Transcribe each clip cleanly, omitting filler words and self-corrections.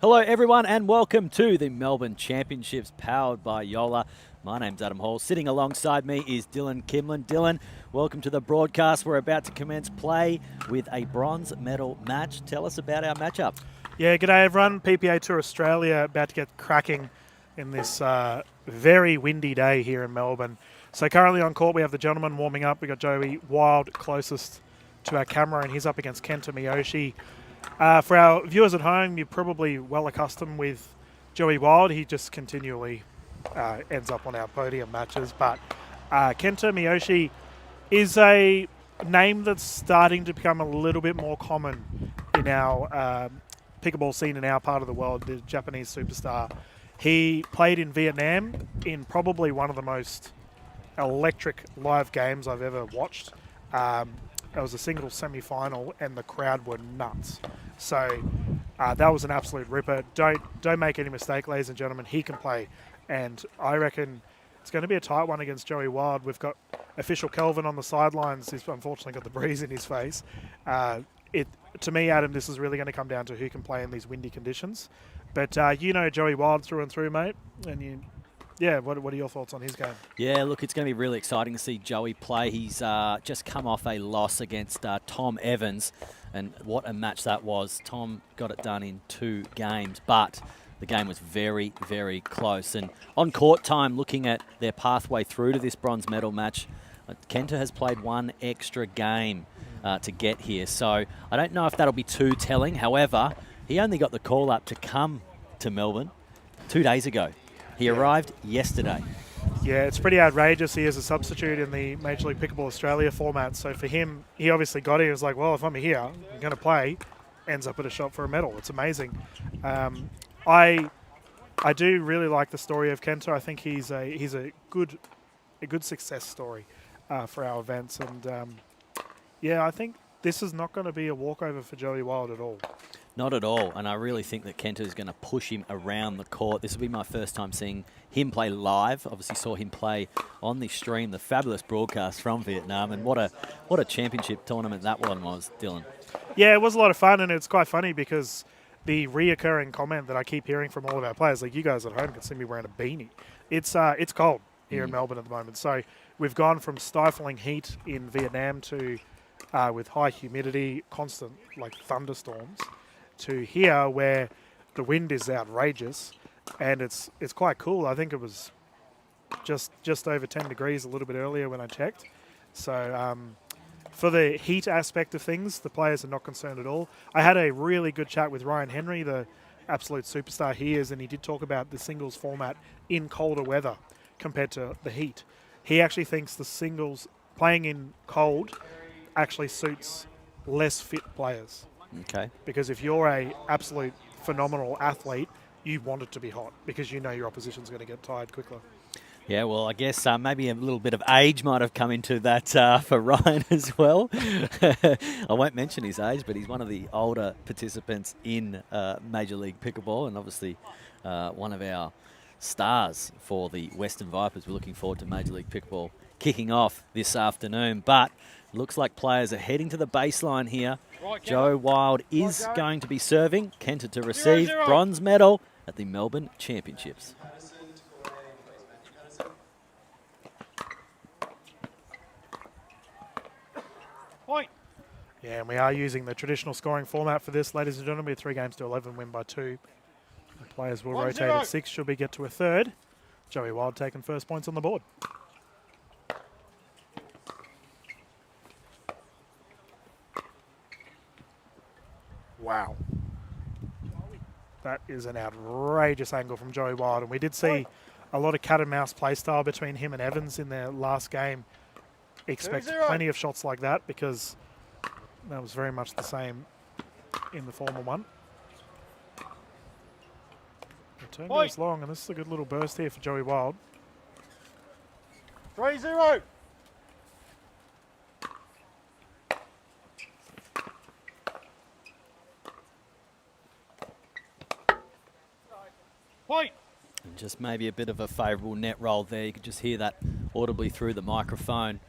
Hello everyone and welcome to the Melbourne Championships powered by Joola. My name's Adam Hall. Sitting alongside me is Dylan Kimlin. Dylan, welcome to the broadcast. We're about to commence play with a bronze medal match. Tell us about our matchup. Yeah, g'day everyone. PPA Tour Australia about to get cracking in this very windy day here in Melbourne. So currently on court we have the gentleman warming up. We got Joey Wild closest to our camera and he's up against Kenta Miyoshi. For our viewers at home, you're probably well accustomed with Joey Wild. He just continually ends up on our podium matches. But Kenta Miyoshi is a name that's starting to become a little bit more common in our pickleball scene in our part of the world, the Japanese superstar. He played in Vietnam in probably one of the most electric live games I've ever watched. It was a single semi-final and the crowd were nuts. So that was an absolute ripper. Don't make any mistake, ladies and gentlemen. He can play. And I reckon it's going to be a tight one against Joey Wild. We've got official Kelvin on the sidelines. He's unfortunately got the breeze in his face. To me, Adam, this is really going to come down to who can play in these windy conditions. But you know Joey Wild through and through, mate. And what are your thoughts on his game? Yeah, look, it's going to be really exciting to see Joey play. He's just come off a loss against Tom Evans, and what a match that was. Tom got it done in 2 games, but the game was very, very close. And on court time, looking at their pathway through to this bronze medal match, Kenta has played 1 extra game to get here. So I don't know if that'll be too telling. However, he only got the call up to come to Melbourne 2 days ago. He arrived yesterday. Yeah, it's pretty outrageous. He is a substitute in the Major League Pickleball Australia format. So for him, he obviously got it. He was like, well, if I'm here, I'm going to play. Ends up at a shot for a medal. It's amazing. I do really like the story of Kenta. I think he's a good success story for our events. And yeah, I think this is not going to be a walkover for Joey Wild at all. Not at all, and I really think that Kenta is going to push him around the court. This will be my first time seeing him play live. Obviously saw him play on the stream, the fabulous broadcast from Vietnam, and what a championship tournament that one was, Dylan. Yeah, it was a lot of fun, and it's quite funny because the reoccurring comment that I keep hearing from all of our players, like you guys at home can see me wearing a beanie. It's cold here in Melbourne at the moment, so we've gone from stifling heat in Vietnam to with high humidity, constant like thunderstorms, to here where the wind is outrageous and it's quite cool. I think it was just over 10 degrees a little bit earlier when I checked. So for the heat aspect of things, the players are not concerned at all. I had a really good chat with Ryan Henry, the absolute superstar he is, and he did talk about the singles format in colder weather compared to the heat. He actually thinks the singles playing in cold actually suits less fit players. Okay. Because if you're a absolute phenomenal athlete, you want it to be hot because you know your opposition's going to get tired quicker. Yeah, well, I guess maybe a little bit of age might have come into that for Ryan as well. I won't mention his age, but he's one of the older participants in Major League Pickleball and obviously one of our stars for the Western Vipers. We're looking forward to Major League Pickleball kicking off this afternoon, but looks like players are heading to the baseline here. Joe Wild is going to be serving. Kenta to receive. Bronze medal at the Melbourne Championships. Yeah, and we are using the traditional scoring format for this, ladies and gentlemen. We have 3 games to 11, win by 2. The players will rotate at 6. Should we get to a third? Joey Wild taking first points on the board. Wow. That is an outrageous angle from Joey Wild. And we did see a lot of cat and mouse play style between him and Evans in their last game. Expect plenty of shots like that because that was very much the same in the former one. Return goes long, and this is a good little burst here for Joey Wild. 3-0. Point. And just maybe a bit of a favourable net roll there. You could just hear that audibly through the microphone.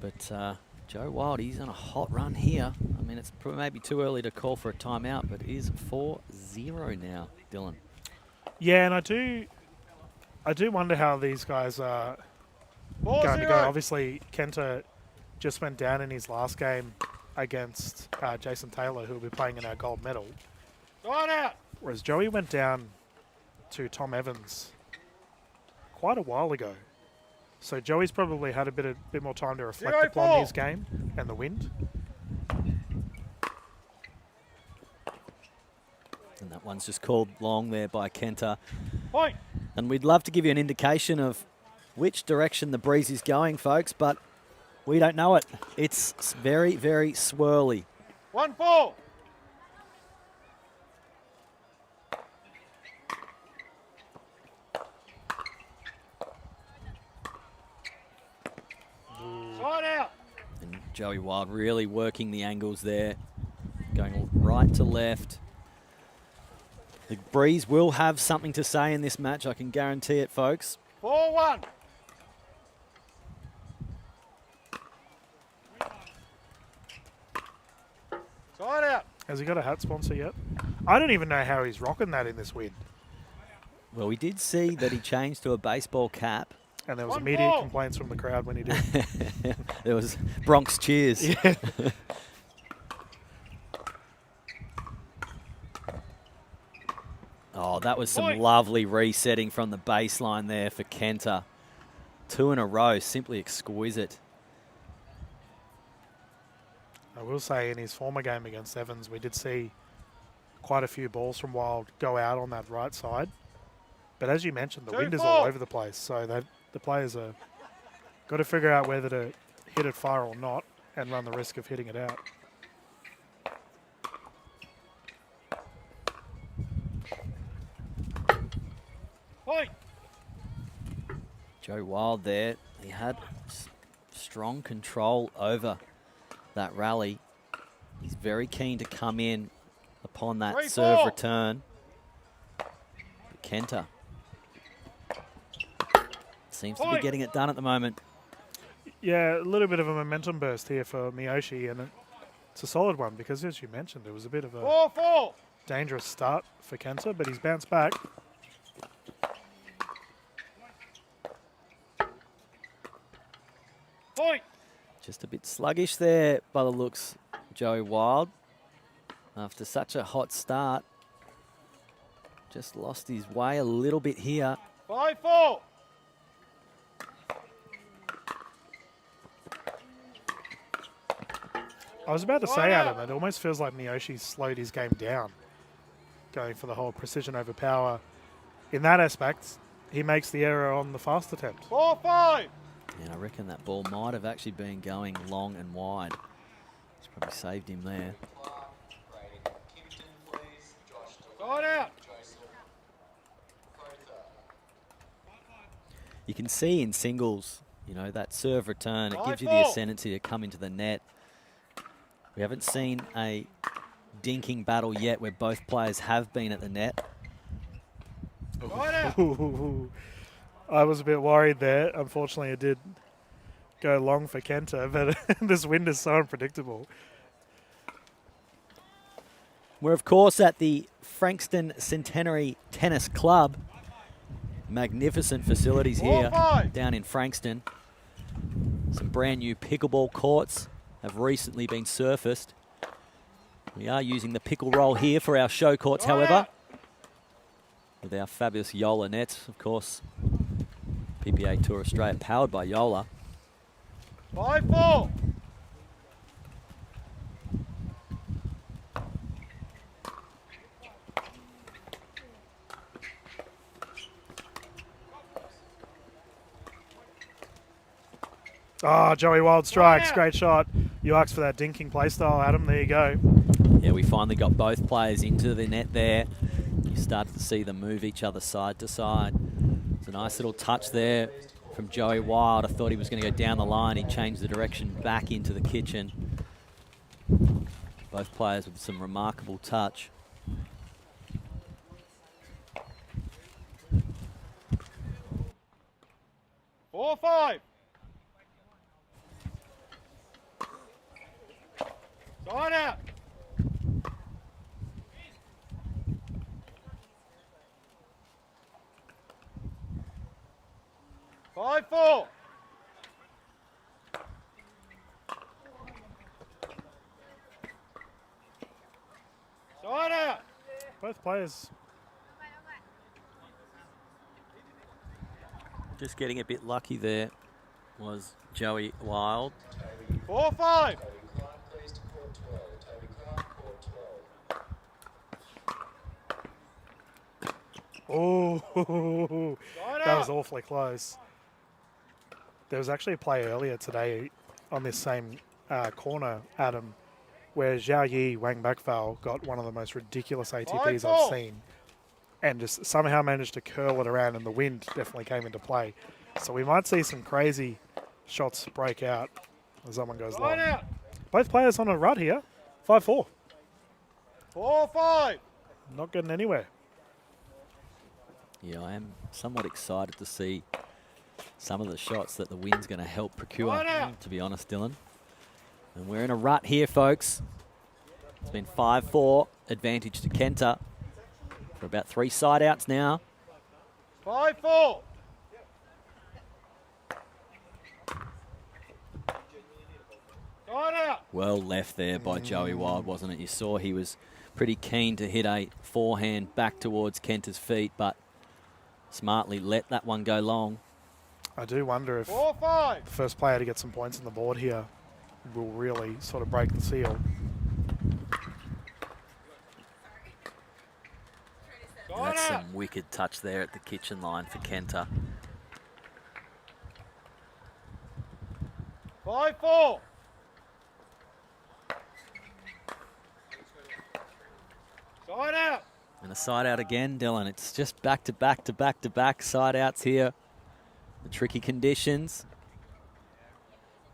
But Joe Wild, he's on a hot run here. I mean, it's maybe too early to call for a timeout, but it is 4-0 now, Dylan. Yeah, and I do wonder how these guys are going to go. Obviously, Kenta just went down in his last game against Jason Taylor, who will be playing in our gold medal. Whereas Joey went down to Tom Evans quite a while ago. So Joey's probably had a bit more time to reflect upon his game and the wind. And that one's just called long there by Kenta. Point. And we'd love to give you an indication of which direction the breeze is going, folks, but we don't know it. It's very, very swirly. 1-4. Side out. And Joey Wild really working the angles there, going right to left. The breeze will have something to say in this match, I can guarantee it, folks. 4-1. Side out. Has he got a hat sponsor yet? I don't even know how he's rocking that in this wind. Well, we did see that he changed to a baseball cap. And there was immediate complaints from the crowd when he did. There was Bronx cheers. Yeah. Oh, that was some lovely resetting from the baseline there for Kenta. 2 in a row, simply exquisite. I will say in his former game against Evans, we did see quite a few balls from Wild go out on that right side. But as you mentioned, the wind is all over the place. So the players are got to figure out whether to hit it far or not and run the risk of hitting it out. Point. Joe Wild there, he had strong control over that rally. He's very keen to come in upon that serve return. But Kenta seems to be getting it done at the moment. Yeah, a little bit of a momentum burst here for Miyoshi, and it's a solid one because, as you mentioned, it was a bit of a 4-4. dangerous start for Kenta, but he's bounced back. Point. Just a bit sluggish there by the looks, Joey Wild. After such a hot start, just lost his way a little bit here. 5-4. I was about to say, Adam, it almost feels like Miyoshi slowed his game down, going for the whole precision over power. In that aspect, he makes the error on the fast attempt. 4-5. Yeah, I reckon that ball might have actually been going long and wide. It's probably saved him there. Side out. You can see in singles, you know, that serve return, it gives you the ascendancy to come into the net. We haven't seen a dinking battle yet where both players have been at the net. I was a bit worried there. Unfortunately, it did go long for Kenta, but this wind is so unpredictable. We're, of course, at the Frankston Centenary Tennis Club. Magnificent facilities here down in Frankston. Some brand new pickleball courts have recently been surfaced. We are using the pickle roll here for our show courts, however, with our fabulous Joola nets, of course. PPA Tour Australia powered by Joola. 5-4. Oh, Joey Wild strikes. Great shot. You asked for that dinking play style, Adam. There you go. Yeah, we finally got both players into the net there. You started to see them move each other side to side. It's a nice little touch there from Joey Wild. I thought he was going to go down the line. He changed the direction back into the kitchen. Both players with some remarkable touch. Line out. 5-4. Side out. Both players. Just getting a bit lucky there was Joey Wild. 4-5. Oh, Side that was out. awfully close. There was actually a play earlier today on this same corner, Adam, where Zhao Yi Wang Bakfal got one of the most ridiculous ATPs I've 5-4. seen and just somehow managed to curl it around, and the wind definitely came into play. So we might see some crazy shots break out as someone goes long. Line out. Both players on a rut here. 5-4. 4-5. Not getting anywhere. Yeah, I am somewhat excited to see some of the shots that the wind's going to help procure, Line out. to be honest, Dylan. And we're in a rut here, folks. It's been 5-4, advantage to Kenta for about 3 side outs now. 5-4. Side out. Well left there by Joey Wild, wasn't it? You saw he was pretty keen to hit a forehand back towards Kenta's feet, but smartly let that one go long. I do wonder if 4-5. the first player to get some points on the board here will really sort of break the seal. Side That's out. some wicked touch there at the kitchen line for Kenta. 5-4. Side out. And a side out again, Dylan. It's just back to back to back to back side outs here. The tricky conditions.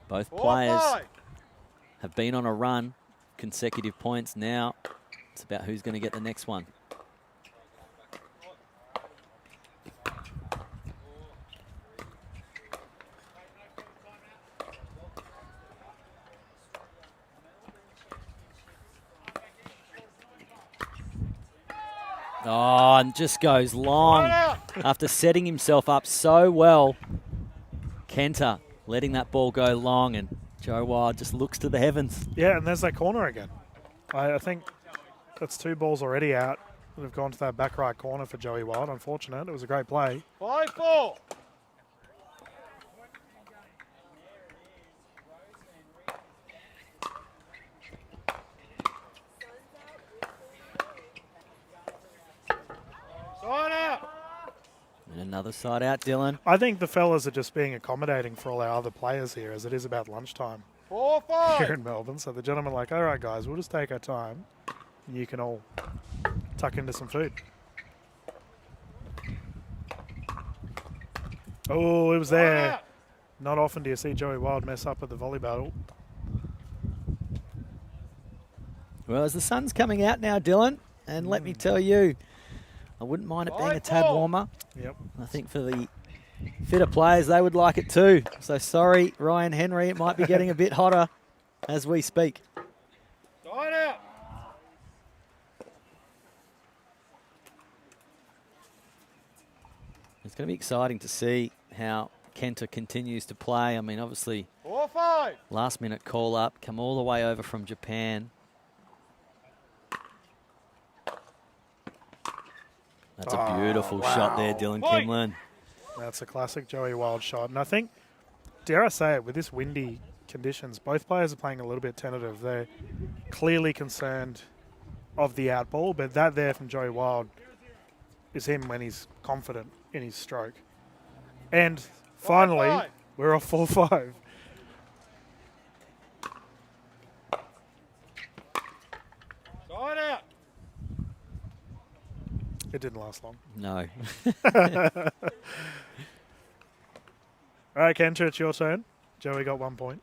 Both players 4-5. have been on a run, consecutive points now. It's about who's going to get the next one. Oh, and just goes long Side out. after setting himself up so well. Kenta letting that ball go long, and Joe Wild just looks to the heavens. Yeah, and there's that corner again. I think that's 2 balls already out that have gone to that back right corner for Joey Wild. Unfortunate. It was a great play. 5-4. Side out. And another side out, Dylan. I think the fellas are just being accommodating for all our other players here, as it is about lunchtime here 4-5. in Melbourne. So the gentlemen are like, all right, guys, we'll just take our time. And you can all tuck into some food. Oh, it was Side there. out. Not often do you see Joey Wild mess up at the volley battle. Well, as the sun's coming out now, Dylan, and let me tell you, I wouldn't mind it being a tad 5-4. warmer. Yep. I think for the fitter players, they would like it too. So sorry, Ryan Henry, it might be getting a bit hotter as we speak. Side out. It's going to be exciting to see how Kenta continues to play. I mean, obviously, 4-5. last minute call up, come all the way over from Japan. That's a beautiful shot there, Dylan Point. Kimlin. That's a classic Joey Wild shot. And I think, dare I say it, with this windy conditions, both players are playing a little bit tentative. They're clearly concerned of the out ball, but that there from Joey Wild is him when he's confident in his stroke. And finally, 5-5. we're off 4-5. Side out. It didn't last long. No. All right, Kenta, it's your turn. Joey got 1 point.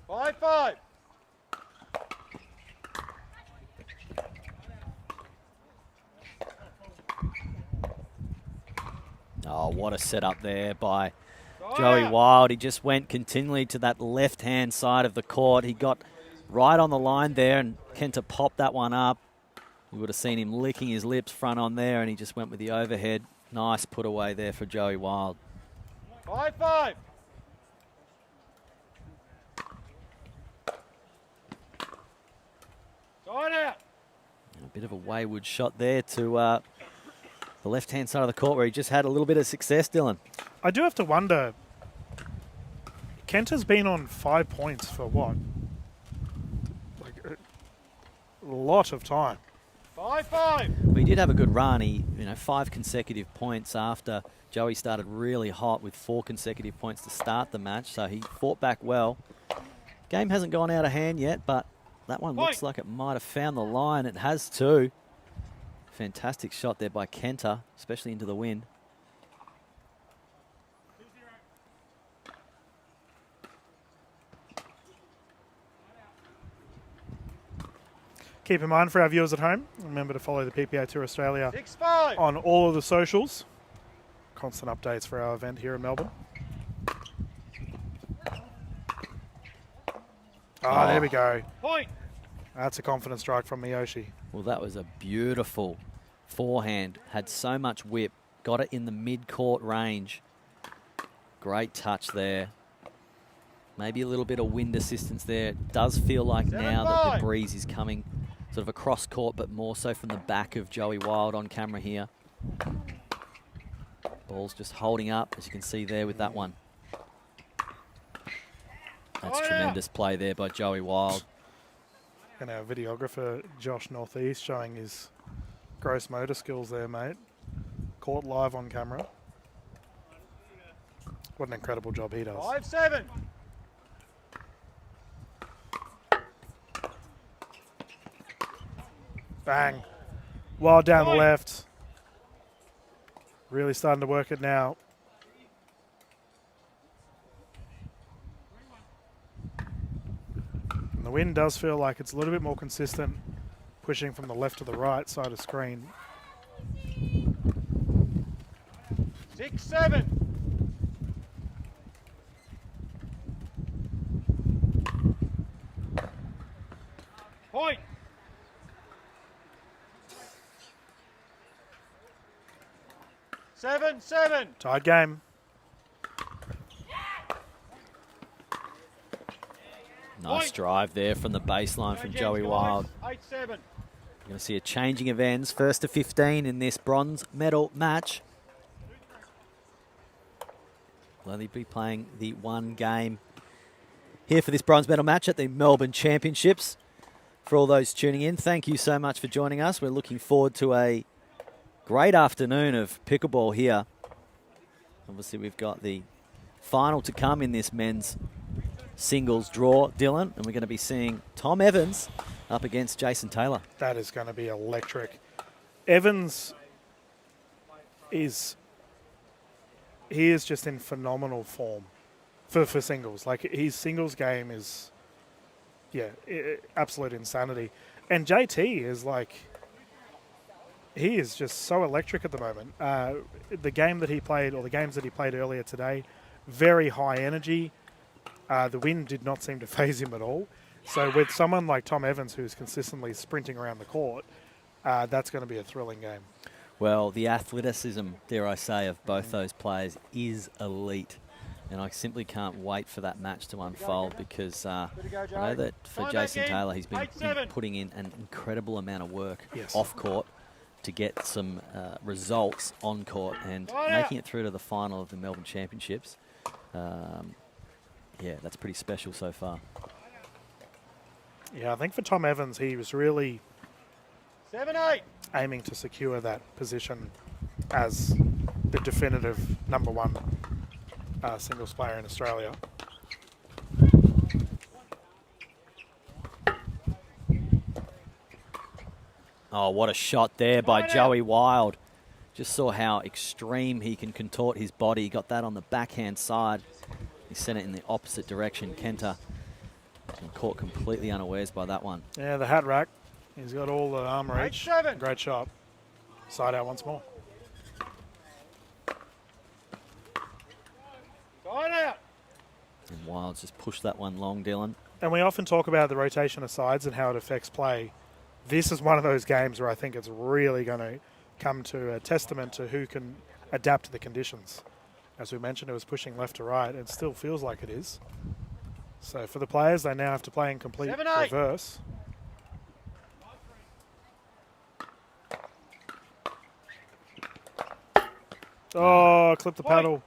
5-5. Oh, what a setup there by Side Joey out. Wild. He just went continually to that left-hand side of the court. He got right on the line there, and Kenta popped that one up. You would have seen him licking his lips front on there, and he just went with the overhead. Nice put away there for Joey Wild. 5-5. Side out. A bit of a wayward shot there to the left-hand side of the court where he just had a little bit of success, Dylan. I do have to wonder, Kenta's been on 5 points for what? Like a lot of time. 5-5. We did have a good run. He, 5 consecutive points after Joey started really hot with 4 consecutive points to start the match. So he fought back well. Game hasn't gone out of hand yet, but that one looks like it might have found the line. It has too. Fantastic shot there by Kenta, especially into the wind. Keep in mind for our viewers at home, remember to follow the PPA Tour Australia 6-5. on all of the socials. Constant updates for our event here in Melbourne. Ah, there we go. Point. That's a confident strike from Miyoshi. Well, that was a beautiful forehand. Had so much whip. Got it in the mid-court range. Great touch there. Maybe a little bit of wind assistance there. It does feel like now that the breeze is coming sort of across court, but more so from the back of Joey Wild on camera here. Ball's just holding up, as you can see there with that one. That's tremendous play there by Joey Wild. And our videographer, Josh Northeast, showing his gross motor skills there, mate. Caught live on camera. What an incredible job he does. 5-7. Bang. Wild down the left. Really starting to work it now. And the wind does feel like it's a little bit more consistent, pushing from the left to the right side of screen. 6-7. Point. 7-7. Tied game. Nice drive there from the baseline from Joey Wild. 8-7. You're going to see a changing of ends. First to 15 in this bronze medal match. Will only be playing the one game here for this bronze medal match at the Melbourne Championships. For all those tuning in, thank you so much for joining us. We're looking forward to a great afternoon of pickleball here. Obviously, we've got the final to come in this men's singles draw, Dylan, and we're going to be seeing Tom Evans up against Jason Taylor. That is going to be electric. Evans is just in phenomenal form for singles. Like, his singles game is, absolute insanity. And JT is like, he is just so electric at the moment. The game that he played, or the games that he played earlier today, very high energy. The wind did not seem to faze him at all. So with someone like Tom Evans, who's consistently sprinting around the court, that's going to be a thrilling game. Well, the athleticism, dare I say, of both those players is elite. And I simply can't wait for that match to unfold because I know that for Jason Taylor, he's been putting in an incredible amount of work off court to get some results on court, and making it through to the final of the Melbourne Championships. That's pretty special so far. Yeah, I think for Tom Evans, he was really 7-8. aiming to secure that position as the definitive number one singles player in Australia. Oh, what a shot there by Joey Wild. Just saw how extreme he can contort his body. He got that on the backhand side. He sent it in the opposite direction. Kenta caught completely unawares by that one. Yeah, the hat rack. He's got all the arm reach. 8-7. Great shot. Side out once more. Side out. And Wild's just pushed that one long, Dylan. And we often talk about the rotation of sides and how it affects play. This is one of those games where I think it's really going to come to a testament to who can adapt to the conditions. As we mentioned, it was pushing left to right. It still feels like it is. So for the players, they now have to play in complete 7-8. reverse. Oh, clip the paddle.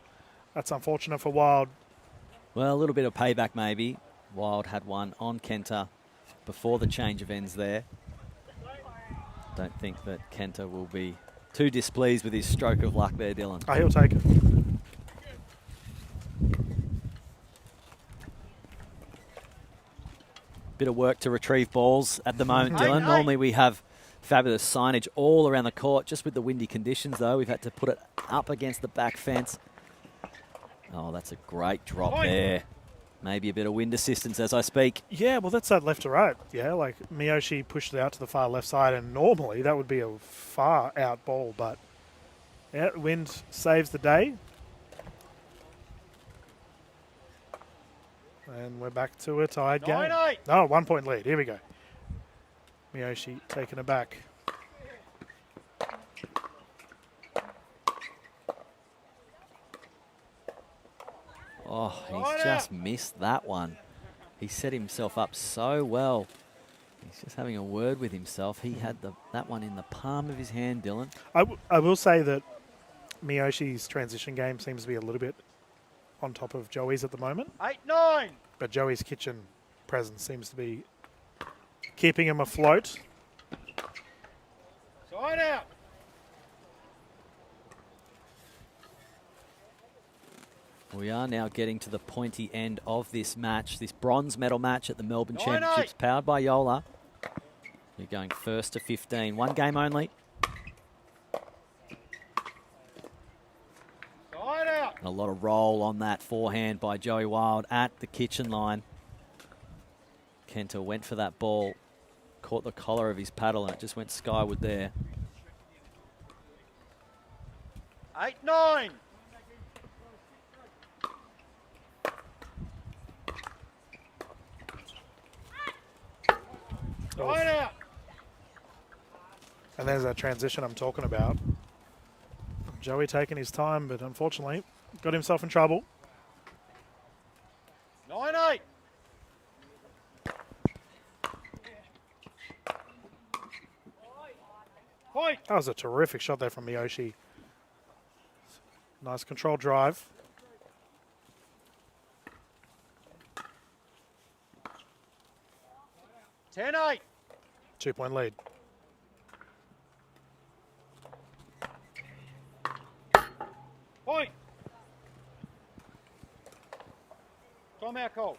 That's unfortunate for Wild. Well, a little bit of payback maybe. Wild had one on Kenter before the change of ends there. Don't think that Kenter will be too displeased with his stroke of luck there, Dylan. Oh, he'll take it. Bit of work to retrieve balls at the moment, Dylan. Normally we have fabulous signage all around the court. Just with the windy conditions, though, we've had to put it up against the back fence. Oh, that's a great drop there. Maybe a bit of wind assistance as I speak. Yeah, well, that's that left to right. Yeah, like Miyoshi pushed it out to the far left side, and normally that would be a far out ball, but yeah, wind saves the day. And we're back to a tied game. 9-8. No, 1 point lead. Here we go. Miyoshi taking it back. Oh, he's just missed that one. He set himself up so well. He's just having a word with himself. He had that one in the palm of his hand, Dylan. I will say that Miyoshi's transition game seems to be a little bit on top of Joey's at the moment. 8-9. But Joey's kitchen presence seems to be keeping him afloat. Side out. We are now getting to the pointy end of this match, this bronze medal match at the Melbourne 9-8. Championships, powered by Joola. You're going first to 15. One game only. Side out. And a lot of roll on that forehand by Joey Wild at the kitchen line. Kenter went for that ball, caught the collar of his paddle, and it just went skyward there. 8-9. Side out. And there's that transition I'm talking about. Joey taking his time, but unfortunately got himself in trouble. 9-8. Point. That was a terrific shot there from Miyoshi. Nice controlled drive. 10-8. 2 point lead. Point. Timeout call.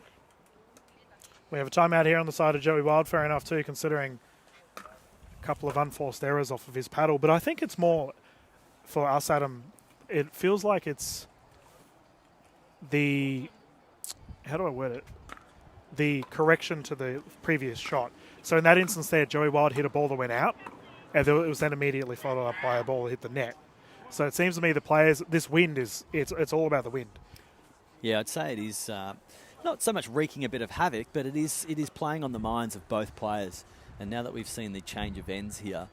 We have a timeout here on the side of Joey Wild. Fair enough too, considering a couple of unforced errors off of his paddle. But I think it's more for us, Adam. It feels like it's the, how do I word it? The correction to the previous shot. So in that instance there, Joey Wild hit a ball that went out, and it was then immediately followed up by a ball that hit the net. So it seems to me the players, this wind is, it's all about the wind. Yeah, I'd say it is not so much wreaking a bit of havoc, but it is playing on the minds of both players. And now that we've seen the change of ends here,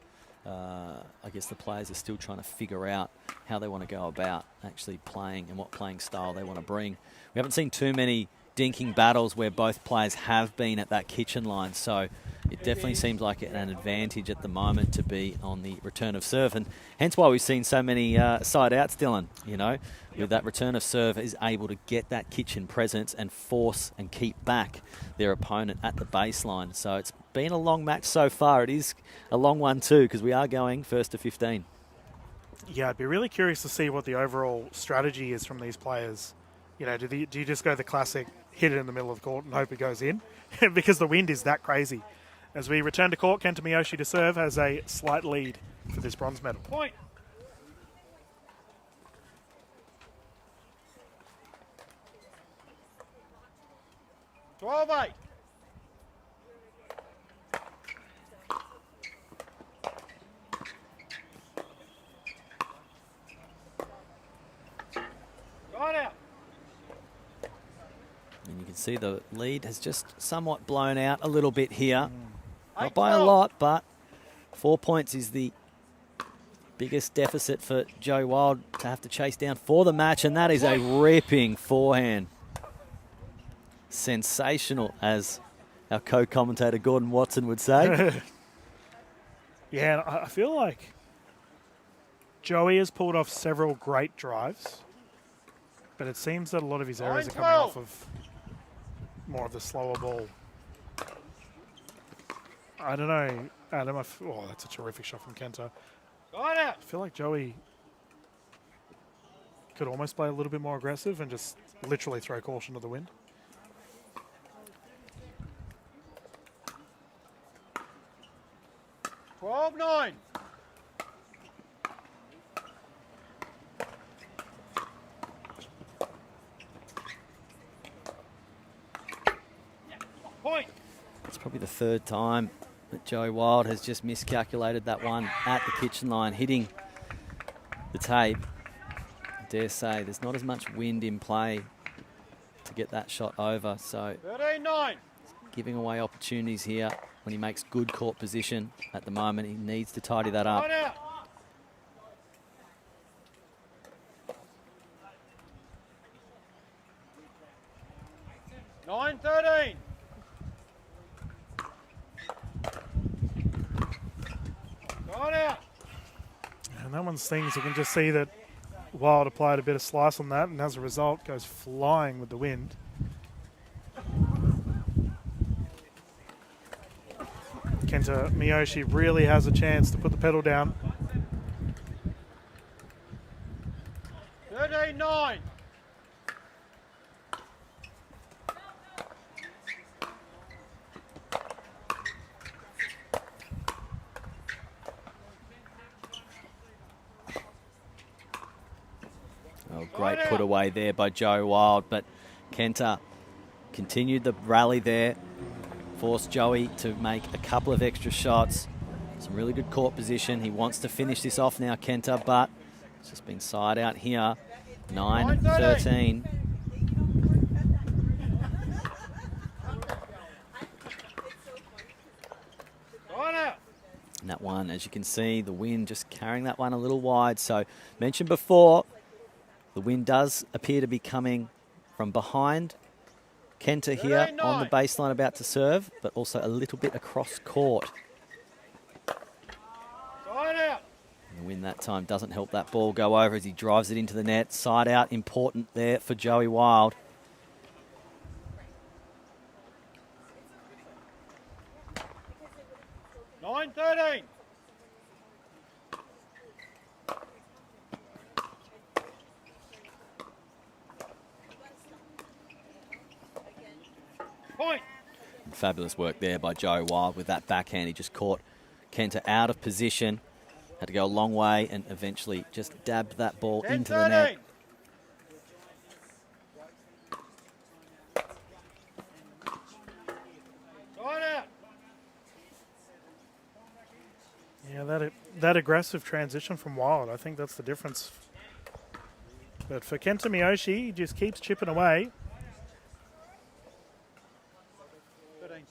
I guess the players are still trying to figure out how they want to go about actually playing and what playing style they want to bring. We haven't seen too many dinking battles where both players have been at that kitchen line, so it definitely seems like an advantage at the moment to be on the return of serve, and hence why we've seen so many side outs, Dylan. You know, with that return of serve is able to get that kitchen presence and force and keep back their opponent at the baseline. So it's been a long match so far. It is a long one too, because we are going first to 15. Yeah, I'd be really curious to see what the overall strategy is from these players. You know, do you just go the classic hit it in the middle of the court and hope it goes in? Because the wind is that crazy. As we return to court, Kenta Miyoshi to serve has a slight lead for this bronze medal. Point. Twelve 8. And you can see the lead has just somewhat blown out a little bit here. Not 8-12. by a lot, but 4 points is the biggest deficit for Joey Wild to have to chase down for the match, and that is a ripping forehand. Sensational, as our co-commentator Gordon Watson would say. Yeah, and I feel like Joey has pulled off several great drives, but it seems that a lot of his errors are coming off of more of the slower ball. I don't know, Adam. Oh, that's a terrific shot from Kenta. Got out. I feel like Joey could almost play a little bit more aggressive and just literally throw caution to the wind. $12-9. Point. It's probably the third time that Joey Wild has just miscalculated that one at the kitchen line, hitting the tape. I dare say there's not as much wind in play to get that shot over, so 13-9. giving away opportunities here when he makes good court position at the moment. He needs to tidy that up. Got out. $9-13. Got out. And that one stings. You can just see that Wild applied a bit of slice on that, and as a result, goes flying with the wind. Kenta Miyoshi really has a chance to put the pedal down. 13-9. Oh, great put away there by Joe Wild, but Kenta continued the rally there, forced Joey to make a couple of extra shots. Some really good court position. He wants to finish this off now, Kenta, but it's just been side out here. 9-13. Got out. And that one, as you can see, the wind just carrying that one a little wide. So, mentioned before, the wind does appear to be coming from behind Kenta here on the baseline about to serve, but also a little bit across court. Got out. And the wind that time doesn't help that ball go over as he drives it into the net. Side out, important there for Joey Wild. $9-13. Point. Fabulous work there by Joe Wild with that backhand. He just caught Kenta out of position. Had to go a long way and eventually just dabbed that ball into the net. 10-13. Got out. Yeah, that aggressive transition from Wild, I think that's the difference. But for Kenta Miyoshi, he just keeps chipping away. 13-10.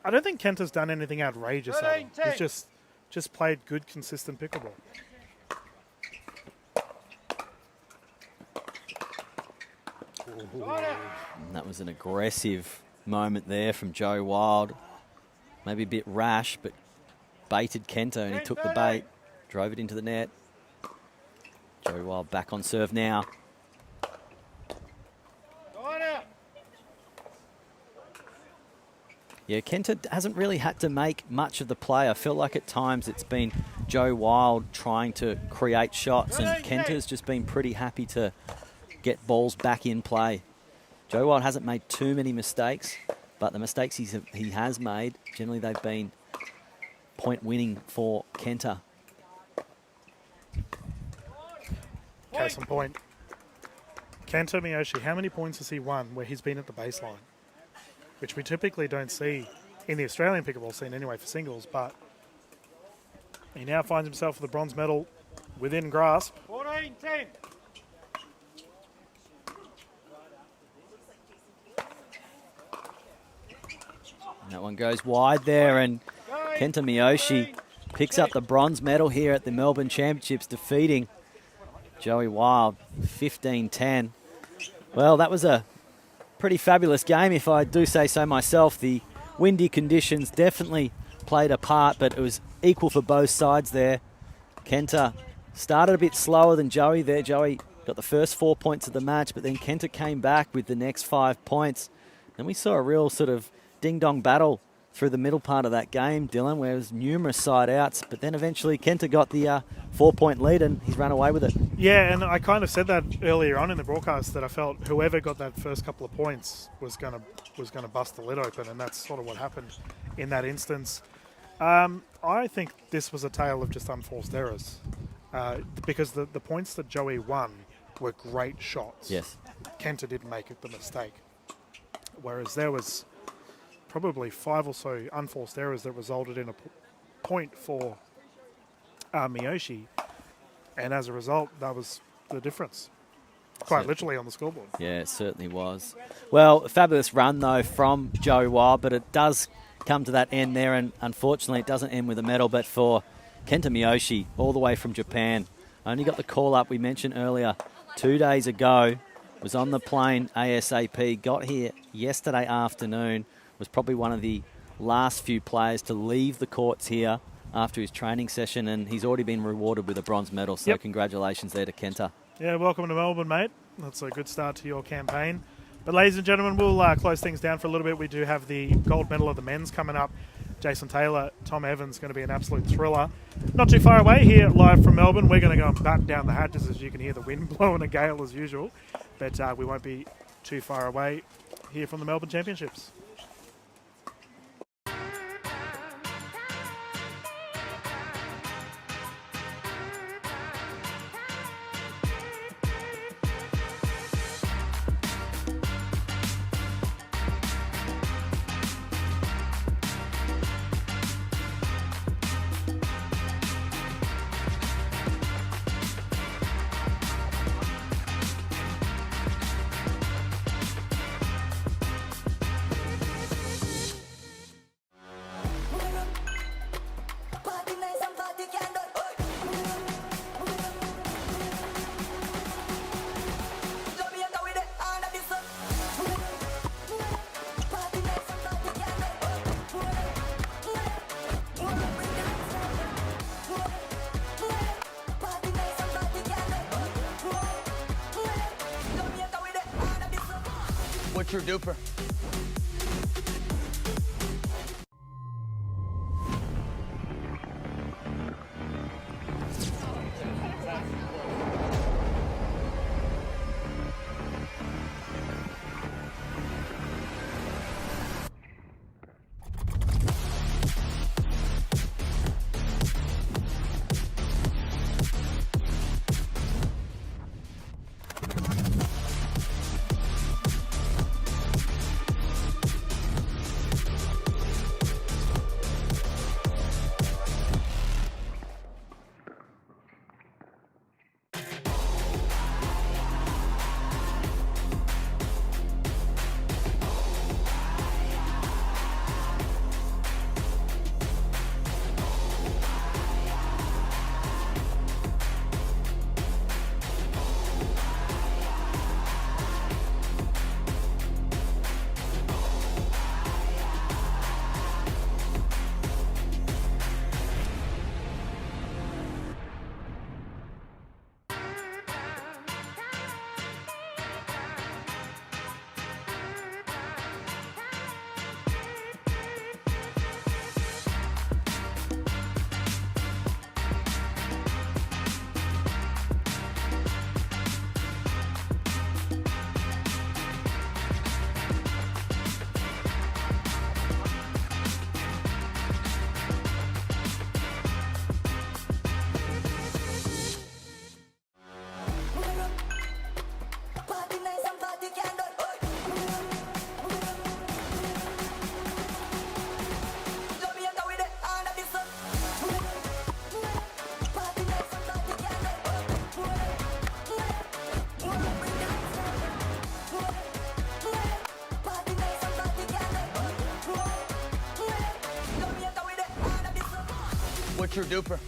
I don't think Kenta's done anything outrageous. 13-10. He's just played good, consistent pickleball. Got out. And that was an aggressive moment there from Joe Wild. Maybe a bit rash, but baited Kenta and he took the bait, drove it into the net. Joe Wild back on serve now. Got out. Yeah, Kenta hasn't really had to make much of the play. I feel like at times it's been Joe Wild trying to create shots, and Kenta's just been pretty happy to get balls back in play. Joe Wild hasn't made too many mistakes, but the mistakes he has made, generally they've been point winning for Kenta. Case in point. Kenta Miyoshi, how many points has he won where he's been at the baseline? Which we typically don't see in the Australian pickleball scene anyway for singles, but he now finds himself with a bronze medal within grasp. 14-10. That one goes wide there, and Kenta Miyoshi picks up the bronze medal here at the Melbourne Championships, defeating Joey Wild 15-10. Well, that was a pretty fabulous game, if I do say so myself. The windy conditions definitely played a part, but it was equal for both sides there. Kenta started a bit slower than Joey there. Joey got the first 4 points of the match, but then Kenta came back with the next 5 points. And we saw a real sort of ding-dong battle through the middle part of that game, Dylan, where there was numerous side outs, but then eventually Kenta got the 4-point lead and he's run away with it. Yeah, and I kind of said that earlier on in the broadcast, that I felt whoever got that first couple of points was gonna bust the lid open, and that's sort of what happened in that instance. I think this was a tale of just unforced errors, because the points that Joey won were great shots. Yes. Kenta didn't make the mistake, whereas there was probably 5 or so unforced errors that resulted in a point for Miyoshi, and as a result, that was the difference, quite literally on the scoreboard. Yeah, it certainly was. Well, a fabulous run, though, from Joey Wild, but it does come to that end there, and unfortunately it doesn't end with a medal, but for Kenta Miyoshi, all the way from Japan. Only got the call up we mentioned earlier 2 days ago, was on the plane ASAP, got here yesterday afternoon, was probably one of the last few players to leave the courts here after his training session, and he's already been rewarded with a bronze medal, so congratulations there to Kenta. Yeah, welcome to Melbourne, mate. That's a good start to your campaign. But ladies and gentlemen, we'll close things down for a little bit. We do have the gold medal of the men's coming up. Jason Taylor, Tom Evans, going to be an absolute thriller. Not too far away here, live from Melbourne. We're going to go and batten down the hatches, as you can hear the wind blowing a gale as usual. But we won't be too far away here from the Melbourne Championships. What's your duper? What's your duper?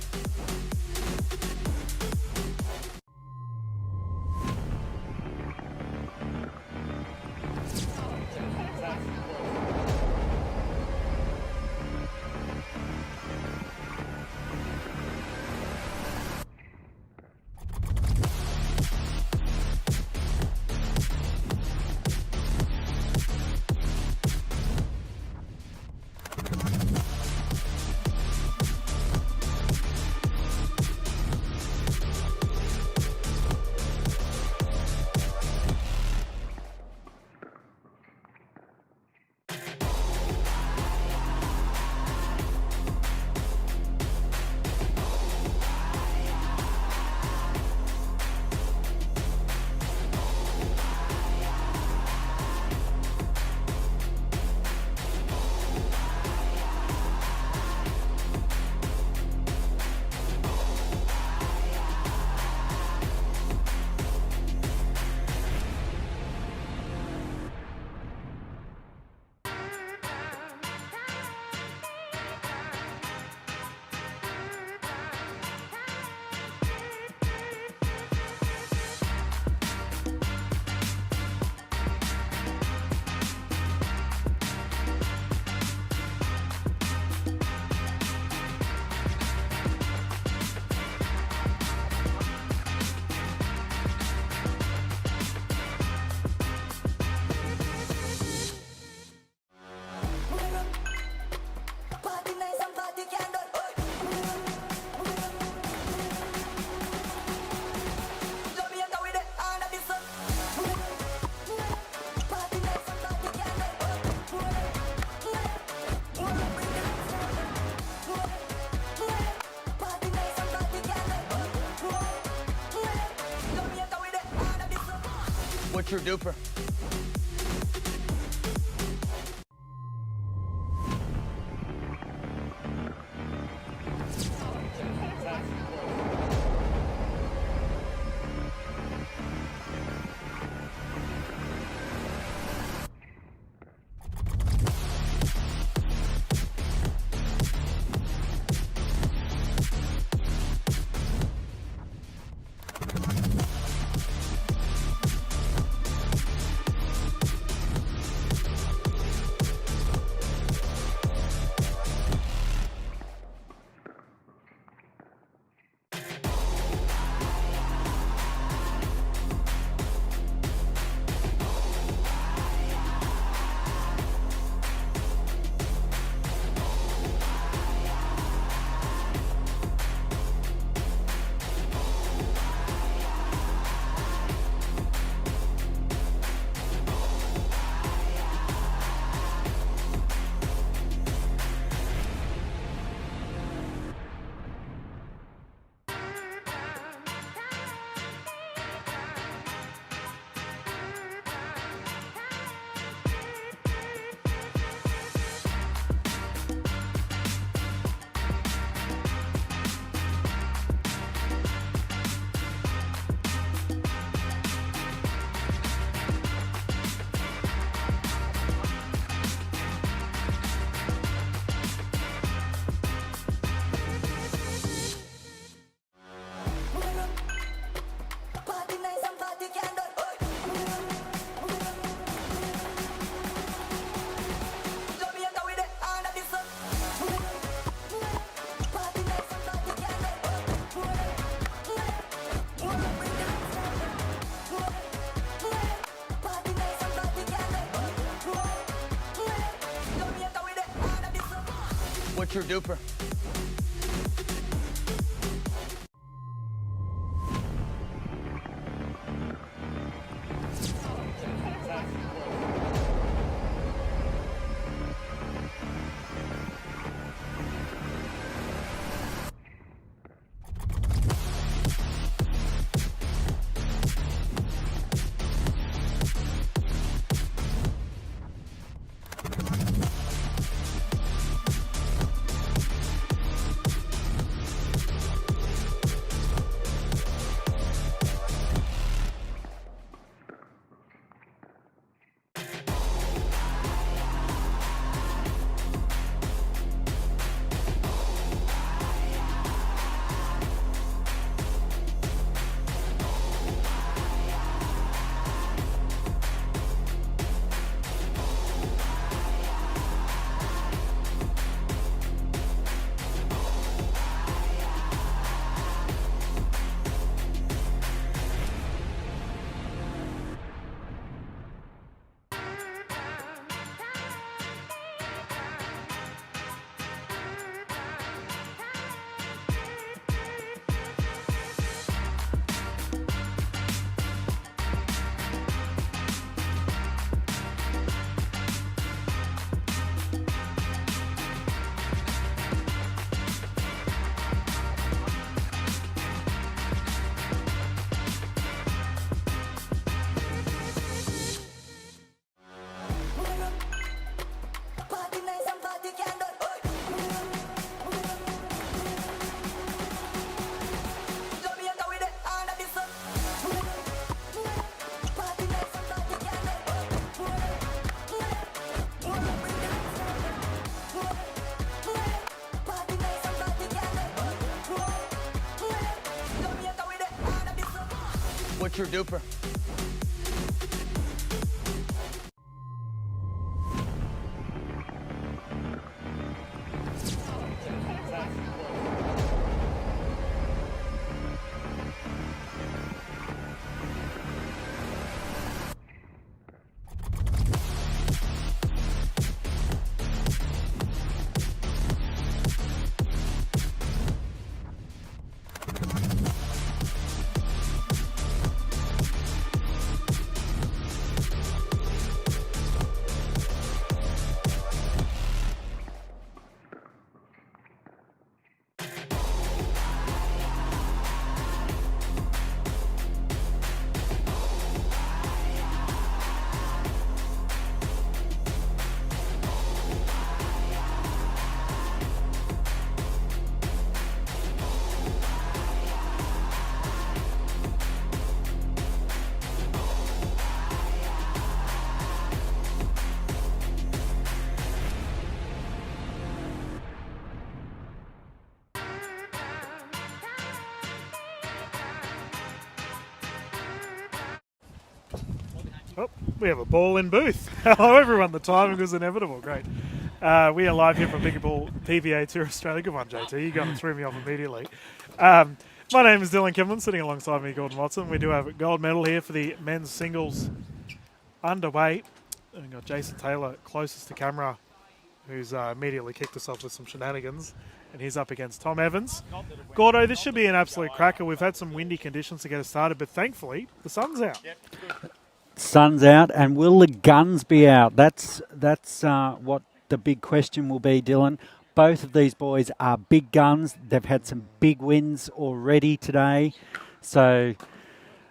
What's your duper? What's your duper? What's your duper? Oh, we have a ball in booth. Hello, everyone. The timing was inevitable. Great. We are live here from Pickleball PPA Tour Australia. Good one, JT. You got it, threw me off immediately. My name is Dylan Kimlin. Sitting alongside me, Gordon Watson. We do have a gold medal here for the men's singles underway. And we've got Jason Taylor closest to camera, who's immediately kicked us off with some shenanigans. And he's up against Tom Evans. Gordo, this should be an absolute cracker. We've had some windy conditions to get us started, but thankfully the sun's out. Sun's out, and will the guns be out? That's what the big question will be, Dylan. Both of these boys are big guns. They've had some big wins already today. So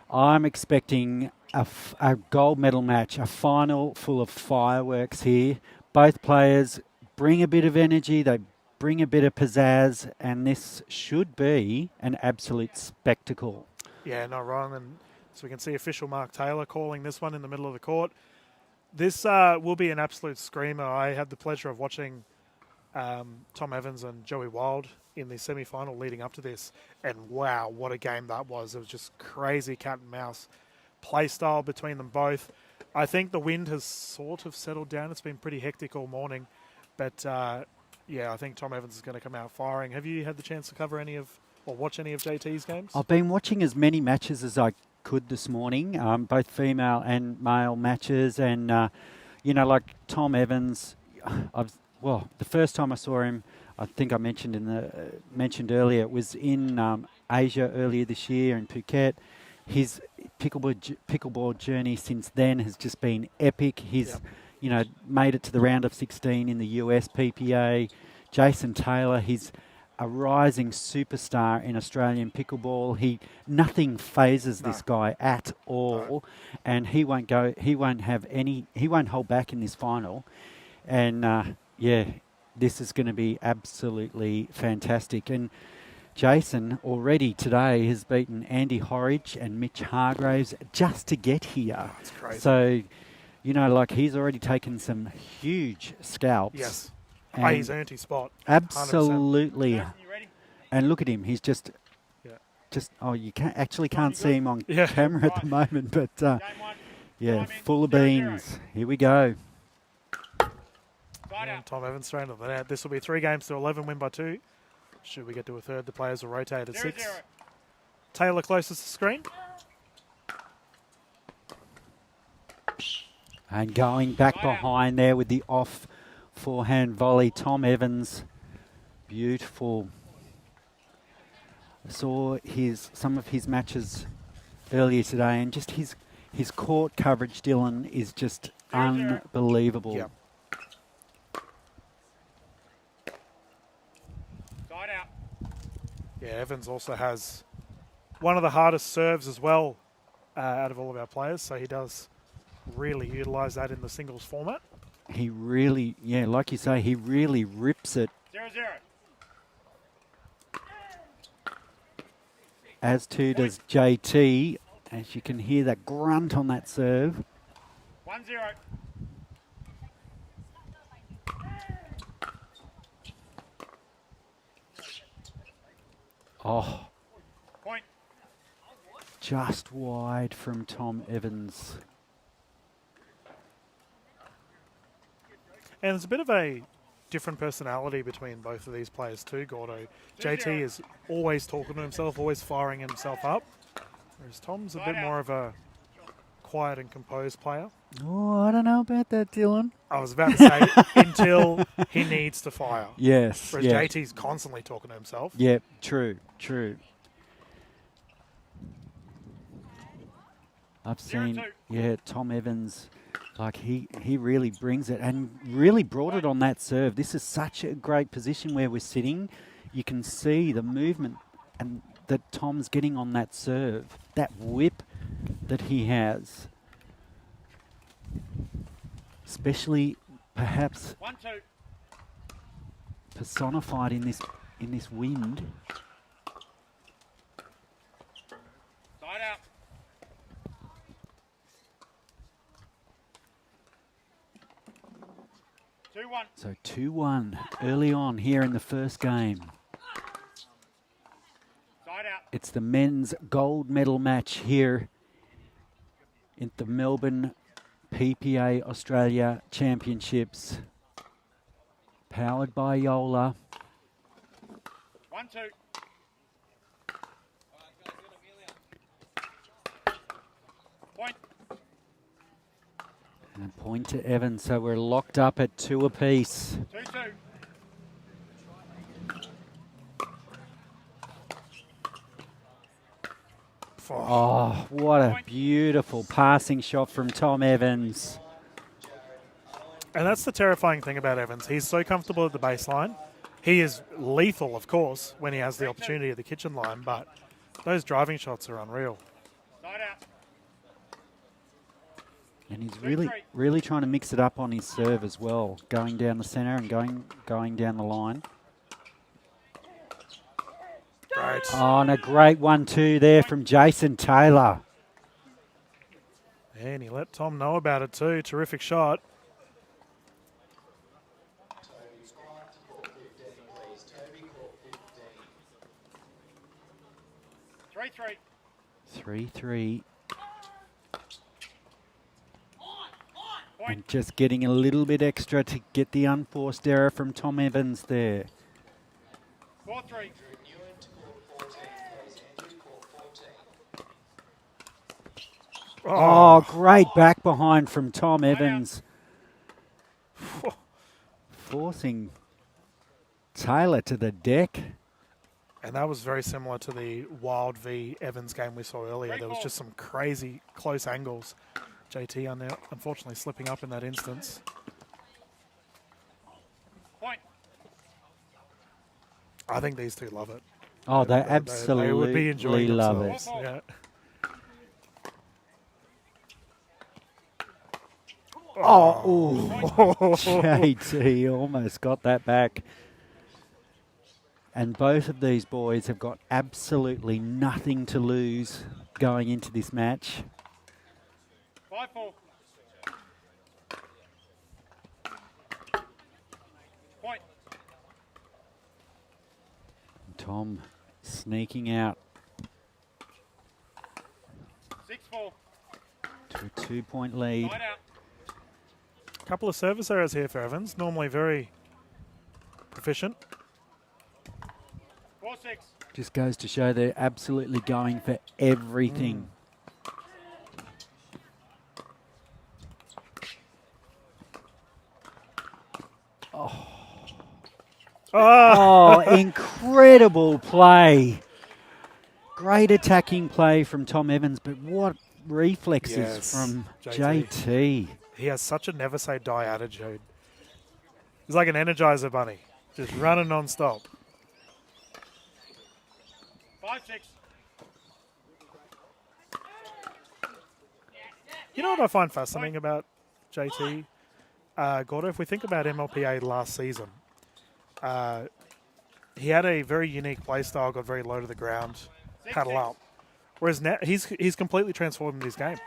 I'm expecting a gold medal match, a final full of fireworks here. Both players bring a bit of energy. They bring a bit of pizzazz, and this should be an absolute spectacle. Yeah, not wrong. And so we can see official Mark Taylor calling this one in the middle of the court. This will be an absolute screamer. I had the pleasure of watching Tom Evans and Joey Wild in the semi-final leading up to this. And wow, what a game that was. It was just crazy cat and mouse play style between them both. I think the wind has sort of settled down. It's been pretty hectic all morning. But yeah, I think Tom Evans is going to come out firing. Have you had the chance to cover any of or watch any of JT's games? I've been watching as many matches as I could this morning, both female and male matches, and like Tom Evans. The first time I saw him, I think I mentioned earlier, it was in Asia earlier this year in Phuket. His pickleball journey since then has just been epic. He's made it to the round of 16 in the US PPA. Jason Taylor, he's a rising superstar in Australian pickleball. Nothing phases this guy at all, and he won't hold back in this final. And this is going to be absolutely fantastic. And Jason already today has beaten Andy Horridge and Mitch Hargraves just to get here. That's crazy. So, he's already taken some huge scalps. Yes. And He's earned his spot. Absolutely. 100%. And look at him. He's just you can't see him on camera at the moment, but full of beans. Here we go. And Tom Evans straight on the net. This will be 3 games to 11, win by 2. Should we get to a third, the players will rotate at 6. Taylor closest to screen. And going back behind there with the off forehand volley, Tom Evans, beautiful. I saw some of his matches earlier today, and just his court coverage, Dylan, is just unbelievable. Yep. Side out. Yeah, Evans also has one of the hardest serves as well out of all of our players, so he does really utilise that in the singles format. He really, like you say, he really rips it. 0-0. As too does JT, as you can hear that grunt on that serve. 1-0. Oh, Point. just wide from Tom Evans. And there's a bit of a different personality between both of these players too, Gordo. JT is always talking to himself, always firing himself up, whereas Tom's a bit more of a quiet and composed player. Oh, I don't know about that, Dylan. I was about to say, until he needs to fire. Yes. Whereas yeah. JT's constantly talking to himself. Yeah, true. I've seen, Tom Evans, like he really brings it and really brought it on that serve. This is such a great position where we're sitting. You can see the movement and that Tom's getting on that serve, that whip that he has. Especially perhaps 1-2. personified in this wind. Side out. So 2-1 early on here in the first game. Side out. It's the men's gold medal match here in the Melbourne PPA Australia Championships. Powered by Joola. 1-2. Point. And a point to Evans, so we're locked up at 2 apiece. 2-2. Oh, what a beautiful passing shot from Tom Evans. And that's the terrifying thing about Evans. He's so comfortable at the baseline. He is lethal, of course, when he has the opportunity at the kitchen line, but those driving shots are unreal. Side out. And he's really trying to mix it up on his serve as well, going down the centre and going down the line. Great. Oh, and a great 1-2 there from Jason Taylor. And he let Tom know about it too. Terrific shot. Three. 3-3. And just getting a little bit extra to get the unforced error from Tom Evans there. 4-3. Oh, great back behind from Tom Evans. Forcing Taylor to the deck. And that was very similar to the Wild v Evans game we saw earlier. There was just some crazy close angles. JT unfortunately slipping up in that instance. Point. I think these two love it. Oh, they They absolutely would be enjoying love it. themselves. Yeah. JT almost got that back. And both of these boys have got absolutely nothing to lose going into this match. 5-4. Point. Tom sneaking out 6-4. to a 2-point lead. Side out. Couple of service errors here for Evans. Normally very proficient. 4-6. Just goes to show they're absolutely going for everything. Oh, incredible play. Great attacking play from Tom Evans, but what reflexes Yes, from JT. JT. He has such a never say die attitude. He's like an Energizer bunny, just running non-stop. 5-6. You know what I find fascinating about JT? Gordo, if we think about MLPA last season, he had a very unique play style, got very low to the ground, paddle up. Whereas now he's completely transformed his game.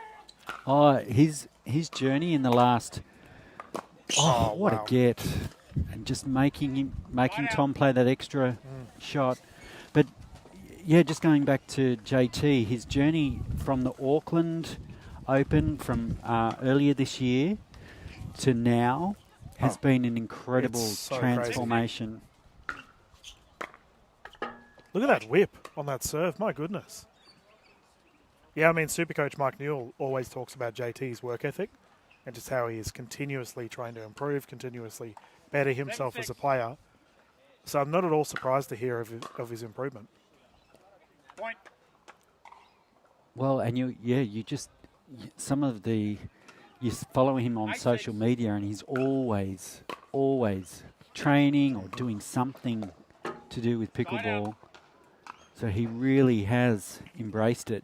Oh, his journey in the last. Oh, what wow. a get! And just making Tom play that extra shot. But yeah, just going back to JT, his journey from the Auckland Open from earlier this year to now has been an incredible It's so transformation. Look at that whip on that serve. My goodness. Yeah, I mean, Supercoach Mike Newell always talks about JT's work ethic and just how he is continuously trying to improve, continuously better himself as a player. So I'm not at all surprised to hear of his improvement. Point. Well, and some of you follow him on social media, and he's always training or doing something to do with pickleball. So he really has embraced it.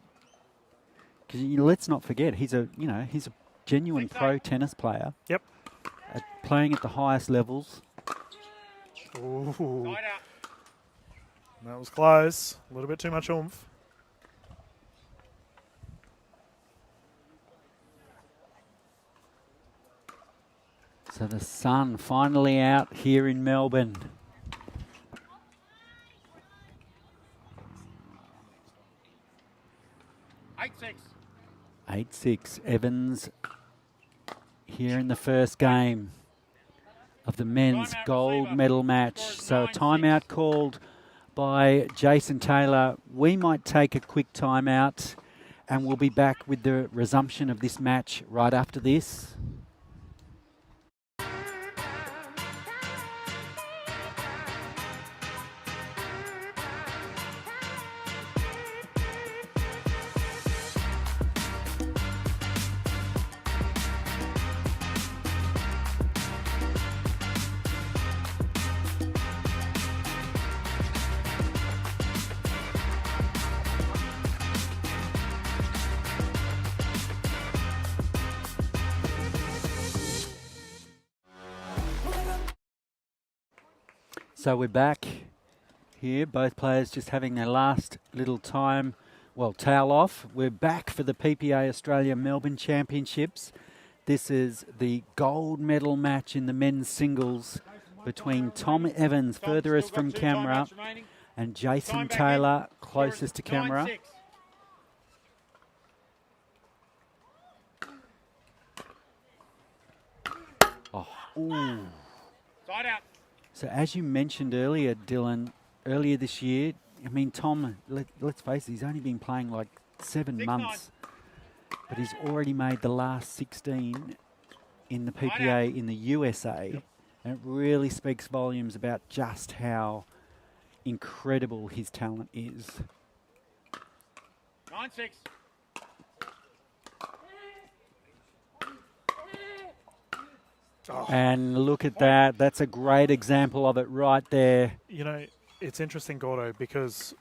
Because let's not forget, he's a genuine pro tennis player. Yep. Playing at the highest levels. Ooh, Side out. that was close. A little bit too much oomph. So the sun finally out here in Melbourne. 8-6. 8-6. Evans here in the first game of the men's Timeout gold receiver. medal match. Score is So a 9-6. timeout called by Jason Taylor. We might take a quick timeout and we'll be back with the resumption of this match right after this. So we're back here, both players just having their last little time, tail off. We're back for the PPA Australia Melbourne Championships. This is the gold medal match in the men's singles between Tom Evans, furthest from camera, and Jason Taylor, closest to camera. 9-6. Ooh. Side out. So as you mentioned earlier, Dylan, earlier this year, I mean, Tom, let's face it, he's only been playing like 7 months, but he's already made the last 16 in the PPA in the USA, and it really speaks volumes about just how incredible his talent is. 9-6. And look at that. That's a great example of it right there. You know, it's interesting, Gordo, because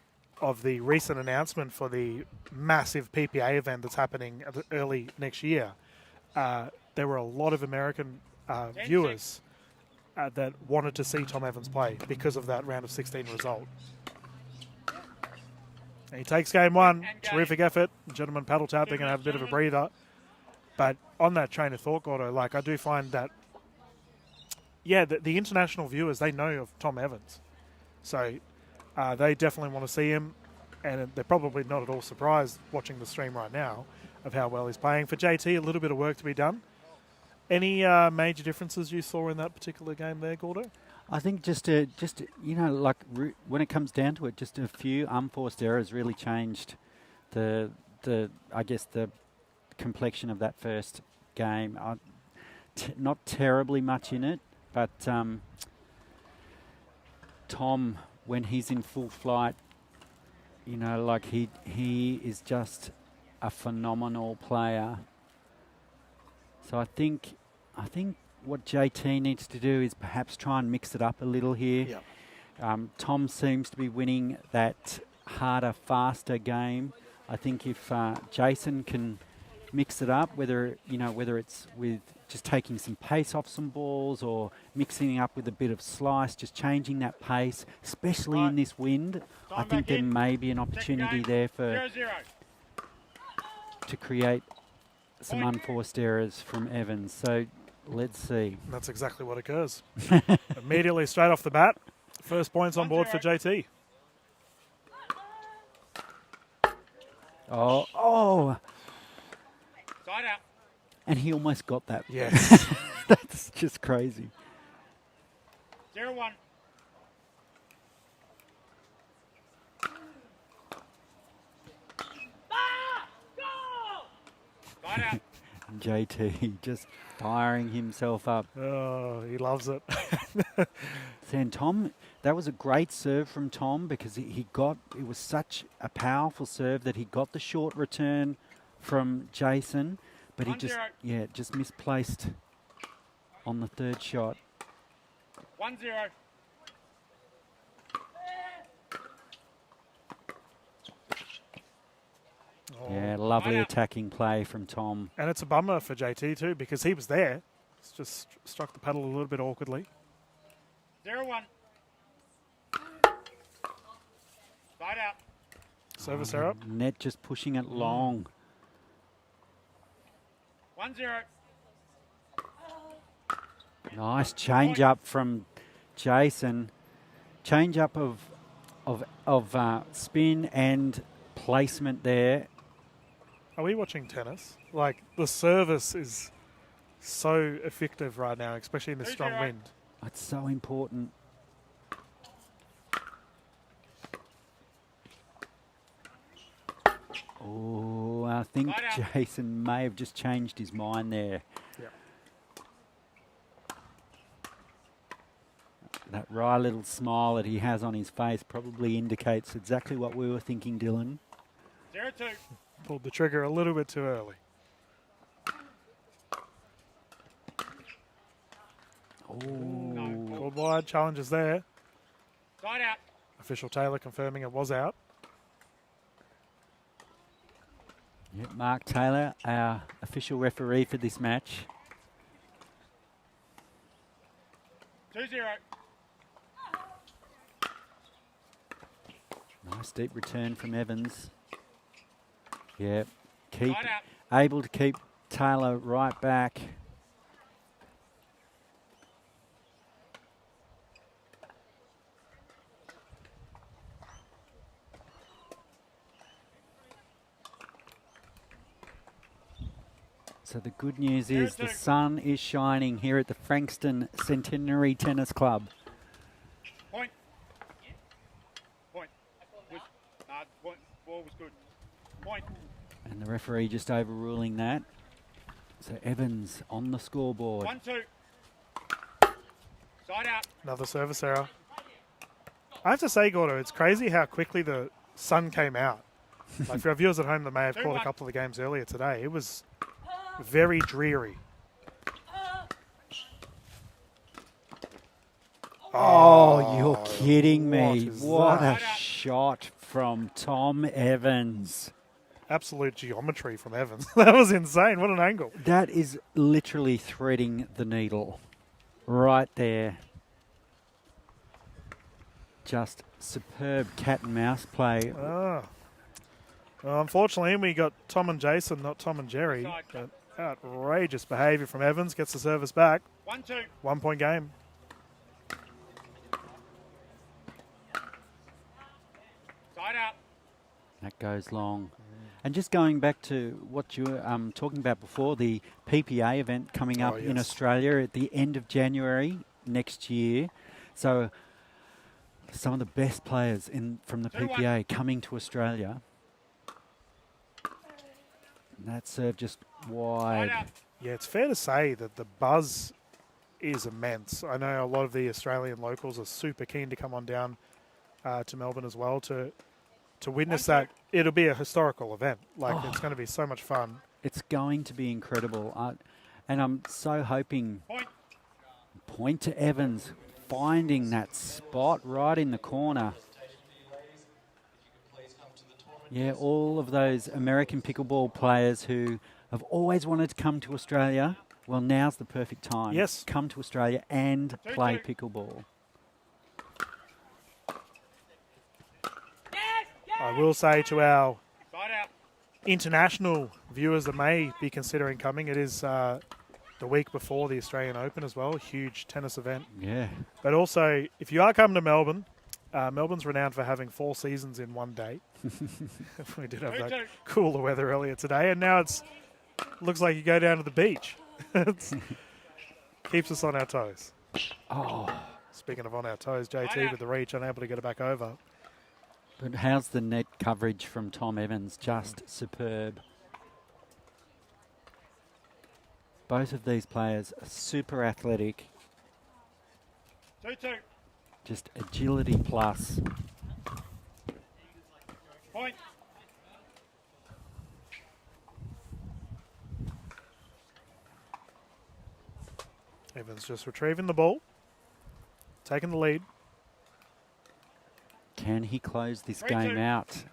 of the recent announcement for the massive PPA event that's happening early next year. There were a lot of American viewers that wanted to see Tom Evans play because of that round of 16 result. And he takes game one. Terrific effort. Gentlemen paddle tap. They're going to have a bit of a breather. But on that train of thought, Gordo, like I do find that, yeah, the international viewers, they know of Tom Evans. So they definitely want to see him. And they're probably not at all surprised watching the stream right now of how well he's playing. For JT, a little bit of work to be done. Any major differences you saw in that particular game there, Gordo? I think just when it comes down to it, just a few unforced errors really changed the complexion of that first game. Not terribly much in it, but Tom, when he's in full flight, he is just a phenomenal player. So I think what JT needs to do is perhaps try and mix it up a little here. Yeah. Tom seems to be winning that harder, faster game. I think if Jason can mix it up, whether it's with just taking some pace off some balls or mixing it up with a bit of slice, just changing that pace, especially in this wind, I think there may be an opportunity there to create some unforced errors from Evans. So let's see. That's exactly what occurs. Immediately straight off the bat, first points on board for JT. Oh. Side out. And he almost got that. Yes. That's just crazy. 0-1. Side out. And JT just firing himself up. Oh, he loves it. And Tom, that was a great serve from Tom because it was such a powerful serve that he got the short return from Jason, but he 1-0. just misplaced on the third shot. 1-0. Yeah, lovely Right out. attacking play from Tom. And it's a bummer for JT too because he was there. It's just struck the paddle a little bit awkwardly. 0-1. Side out. Service error. Net just pushing it long. 1-0. Nice change up from Jason. Change up of spin and placement there. Are we watching tennis? Like, the service is so effective right now, especially in this strong 2-0. wind. It's so important. Oh, I think Side out. Jason may have just changed his mind there. Yeah. That wry little smile that he has on his face probably indicates exactly what we were thinking, Dylan. 0-2. Pulled the trigger a little bit too early. Oh, Called wide, challenges there. Side out. Official Taylor confirming it was out. yep, Mark Taylor, our official referee for this match. 2-0. Nice deep return from Evans. Yep, keep Side out. able to keep Taylor right back. So the good news is the 0-2. sun is shining here at the Frankston Centenary Tennis Club. Point. Point. Point. Ball was good. Point. And the referee just overruling that. So Evans on the scoreboard. 1-2. Side out. Another service error. I have to say, Gordo, it's crazy how quickly the sun came out. Like for our viewers at home that may have caught a 2-1. couple of the games earlier today, it was very dreary. Oh, you're kidding me. is What a that? shot from Tom Evans. Absolute geometry from Evans. That was insane. What an angle. That is literally threading the needle right there. Just superb cat and mouse play. Ah. Well, unfortunately, we got Tom and Jason, not Tom and Jerry. Side. But outrageous behaviour from Evans. Gets the service back. 1-2. 1 point game. Side out. That goes long. And just going back to what you were talking about before, the PPA event coming up in yes. Australia at the end of January next year. So some of the best players from the 2-1. PPA coming to Australia. And that serve just Side wide. out. Yeah, it's fair to say that the buzz is immense. I know a lot of the Australian locals are super keen to come on down to Melbourne as well to witness that. It'll be a historical event. Like, it's going to be so much fun. It's going to be incredible. And I'm so hoping Point. point to Evans, finding that spot right in the corner. Yeah, all of those American pickleball players who have always wanted to come to Australia, well, now's the perfect time. Yes. Come to Australia and play 2-2. pickleball. I will say to our Side out. international viewers that may be considering coming, it is the week before the Australian Open as well. Huge tennis event. Yeah. But also, if you are coming to Melbourne, Melbourne's renowned for having 4 seasons in one day. We did have that 3-2. cooler weather earlier today, and now it's looks like you go down to the beach. Keeps us on our toes. Oh, Speaking of on our toes, JT with the reach, unable to get it back over. but how's the net coverage from Tom Evans? Just superb. Both of these players are super athletic, 2-2. just agility plus. Point. Evans just retrieving the ball, taking the lead. Can he close this 3-2. game out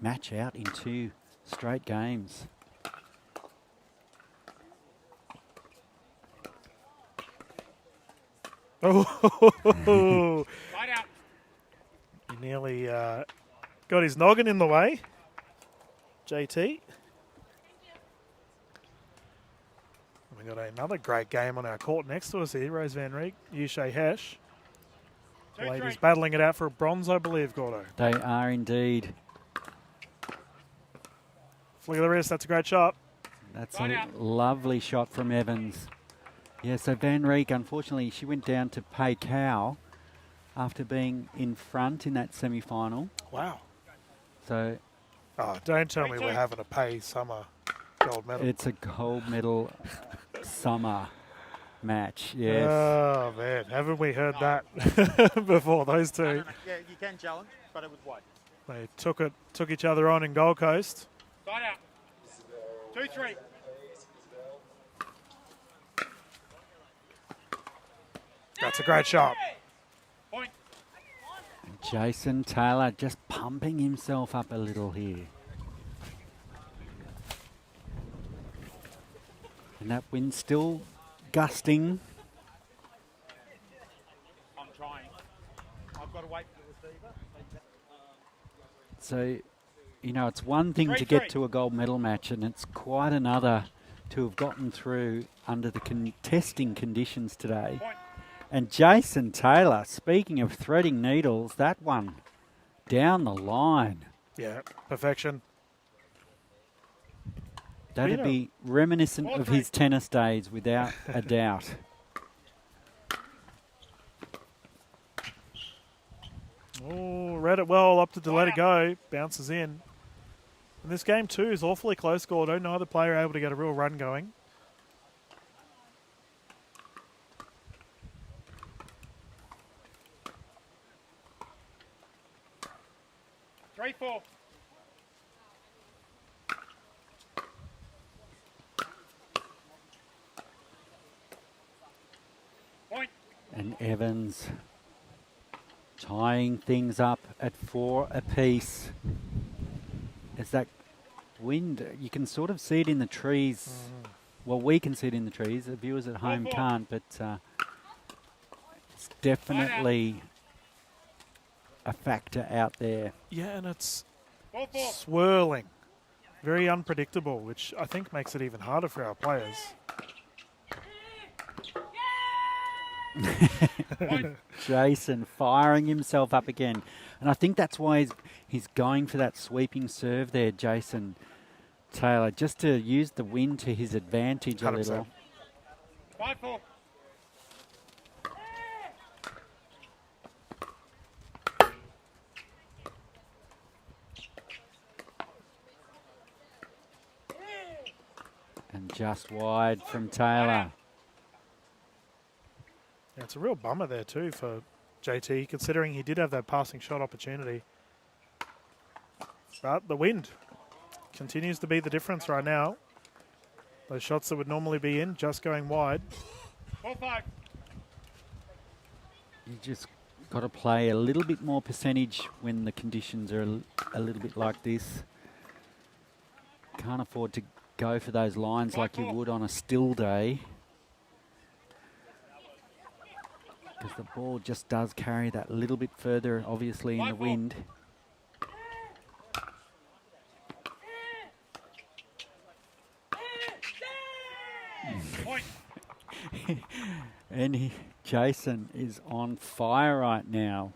match out in 2 straight games? Oh, Side out. he nearly got his noggin in the way. JT. We got another great game on our court next to us here. Rose Van Reek, Yushay Hesh. The 2-3. ladies battling it out for a bronze, I believe, Gordo. They are indeed. Flick of the wrist, that's a great shot. That's Line a out. lovely shot from Evans. Yeah, so Van Reek, unfortunately, she went down to pay cow after being in front in that semi-final. Wow. So Oh, don't tell me 3-2. we're having a pay summer gold medal. it's a gold medal summer match, yes. Oh, man. Haven't we heard that before, those two? Yeah, you can challenge, but it was wide. They took each other on in Gold Coast. Side out. 2-3. That's a great shot. Point. Jason Taylor just pumping himself up a little here. And that wind still gusting. I'm trying. I've got to wait for the receiver. So, you know, it's one thing to 3-3. get to a gold medal match, and it's quite another to have gotten through under the contesting conditions today. Point. And Jason Taylor, speaking of threading needles, that one down the line. Yeah, perfection. That'd Yeah. be reminiscent of his tennis days, without a doubt. Oh, read it well, opted to let it go. Bounces in. And this game, too, is awfully close, Gordo. Neither player able to get a real run going. Three, 4. Point. And Evans tying things up at 4 apiece. As that wind, you can sort of see it in the trees. Well, we can see it in the trees. The viewers at home 4-4. can't, but it's definitely a factor out there. Yeah, and it's 4-4. swirling. Very unpredictable, which I think makes it even harder for our players. Jason firing himself up again. And I think that's why he's going for that sweeping serve there, Jason Taylor, just to use the wind to his advantage a 100%. little. 5-4. And just wide from Taylor. Yeah, it's a real bummer there, too, for JT, considering he did have that passing shot opportunity. But the wind continues to be the difference right now. Those shots that would normally be in, just going wide. 4-5. You just got to play a little bit more percentage when the conditions are a little bit like this. Can't afford to go for those lines like you would on a still day. Because the ball just does carry that little bit further, obviously, in the wind. Point. And Jason is on fire right now.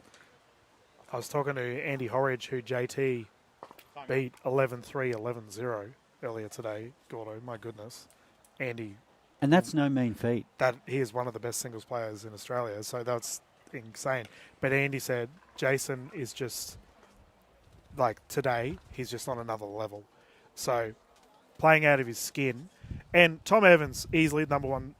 I was talking to Andy Horridge, who JT beat 11-3, 11-0 earlier today. Gordo, my goodness. Andy, And that's no mean feat. that he is one of the best singles players in Australia, so that's insane. But Andy said Jason is just, like today, he's just on another level. So playing out of his skin. And Tom Evans, easily number one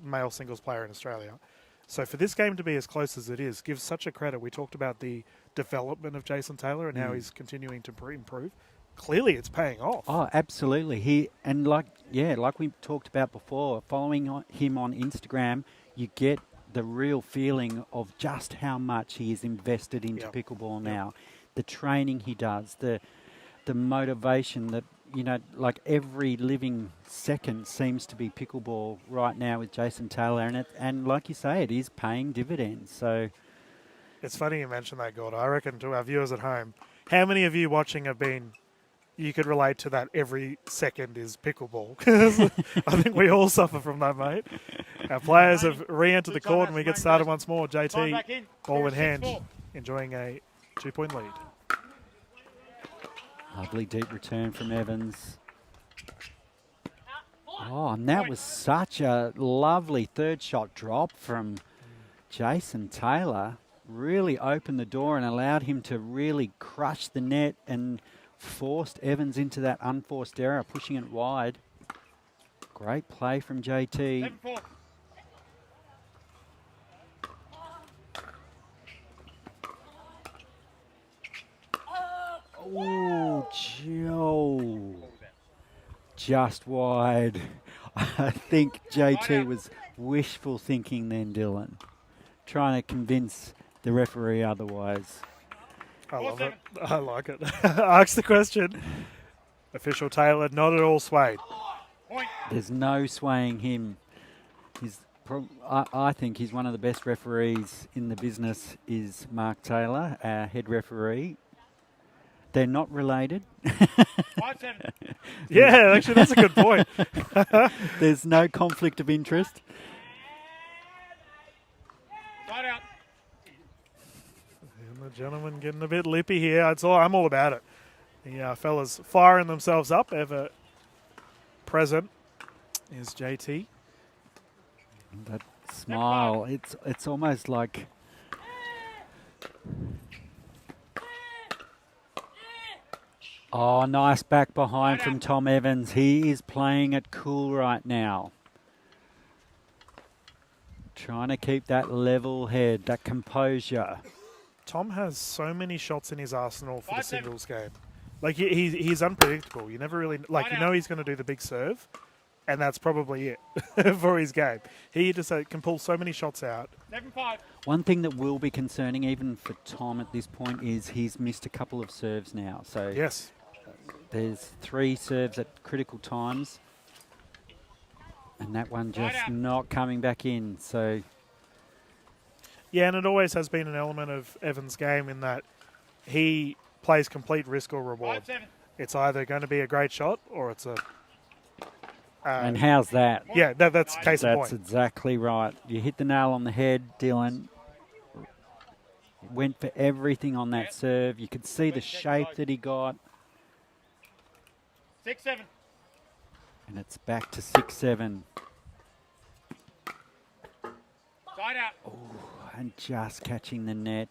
male singles player in Australia. So for this game to be as close as it is, gives such a credit. We talked about the development of Jason Taylor and how he's continuing to improve. Clearly, it's paying off. Oh, absolutely. Like we talked about before, following him on Instagram, you get the real feeling of just how much he is invested into pickleball now. The training he does, the motivation that, like every living second seems to be pickleball right now with Jason Taylor. And like you say, it is paying dividends. So it's funny you mentioned that, Gordo. I reckon to our viewers at home, how many of you watching have been, you could relate to that every second is pickleball? I think we all suffer from that, mate. Our players have re-entered the court and we get started once more. JT, ball in hand, enjoying a 2-point lead. Lovely deep return from Evans. Oh, and that was such a lovely third shot drop from Jason Taylor. Really opened the door and allowed him to really crush the net and forced Evans into that unforced error, pushing it wide. Great play from JT. Oh, Joe. Just wide. I think JT was wishful thinking then, Dylan. Trying to convince the referee otherwise. I love it. I like it. Ask the question. Official Taylor, not at all swayed. There's no swaying him. I think he's one of the best referees in the business is Mark Taylor, our head referee. They're not related. Yeah, actually, that's a good point. There's no conflict of interest. And the gentleman getting a bit lippy here. I'm all about it. The fellas firing themselves up, ever present is JT. That smile, it's almost like... Oh, nice back behind from Tom Evans. He is playing it cool right now. Trying to keep that level head, that composure. Tom has so many shots in his arsenal for the singles game. Like, he's unpredictable. You never really... Like, you know he's going to do the big serve, and that's probably it for his game. He just can pull so many shots out. 7-5. One thing that will be concerning, even for Tom at this point, is he's missed a couple of serves now. So yes. There's 3 serves at critical times. And that one just not coming back in. So yeah, and it always has been an element of Evans' game in that he plays complete risk or reward. 5-7. It's either going to be a great shot or it's a... and how's that? Yeah, that's case in point. That's exactly right. You hit the nail on the head, Dylan. Went for everything on that serve. You could see the shape that he got. 6-7. And it's back to 6-7. Side out. Oh, and just catching the net.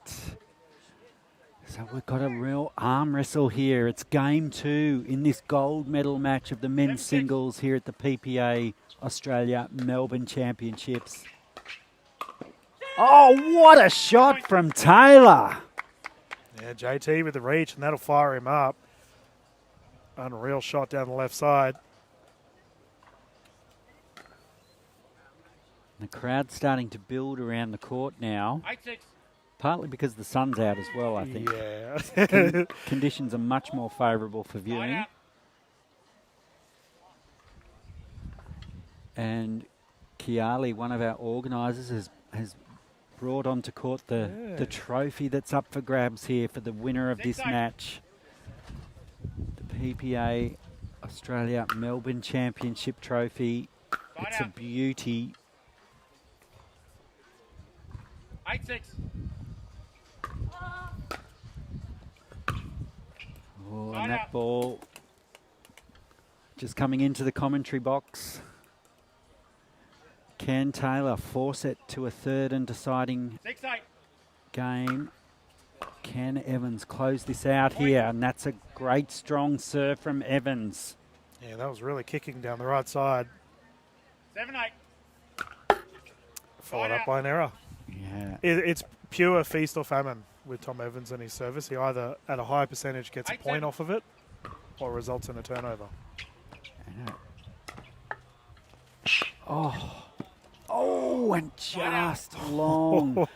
So we've got a real arm wrestle here. It's game 2 in this gold medal match of the men's singles here at the PPA Australia Melbourne Championships. Oh, what a shot from Taylor. Yeah, JT with the reach, and that'll fire him up. Unreal shot down the left side. The crowd's starting to build around the court now. 8-6. Partly because the sun's out as well, I think. Yeah. Conditions are much more favourable for viewing. And Kiali, one of our organisers, has brought onto court the trophy that's up for grabs here for the winner of this match. The PPA Australia Melbourne Championship trophy. It's a beauty. 8-6. Oh, and that ball just coming into the commentary box. Can Taylor force it to a third and deciding 6-8. game? Can Evans close this out here? And that's a great strong serve from Evans. Yeah, that was really kicking down the right side. 7-8. Followed up by an error. Yeah. It's pure feast or famine with Tom Evans and his service. He either at a high percentage gets a point off of it or results in a turnover. Oh, and just long.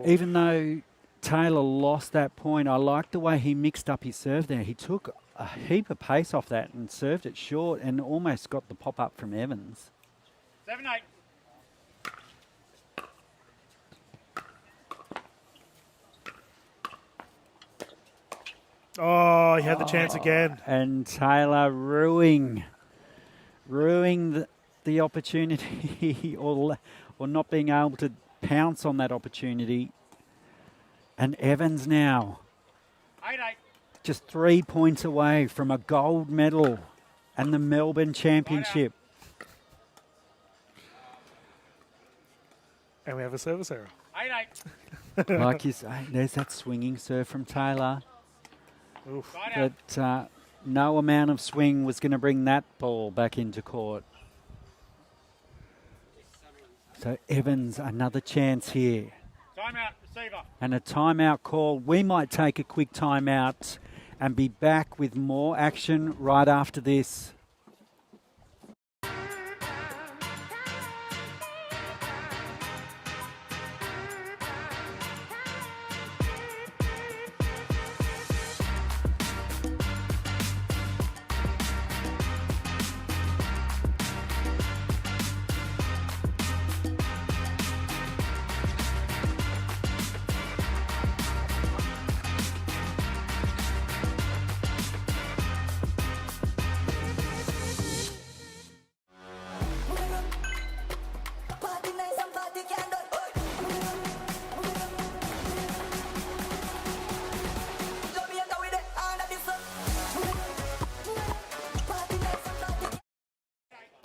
Even though Taylor lost that point, I like the way he mixed up his serve there. He took a heap of pace off that and served it short and almost got the pop-up from Evans. 7-8. Oh, he had the chance again. And Taylor ruining the opportunity or not being able to pounce on that opportunity. And Evans now 8-8. just 3 points away from a gold medal and the Melbourne Championship. And we have a service error. 8-8. Like you say, there's that swinging serve from Taylor. Oof. But no amount of swing was going to bring that ball back into court. So Evans, another chance here. Timeout, receiver. And a timeout call. We might take a quick timeout and be back with more action right after this.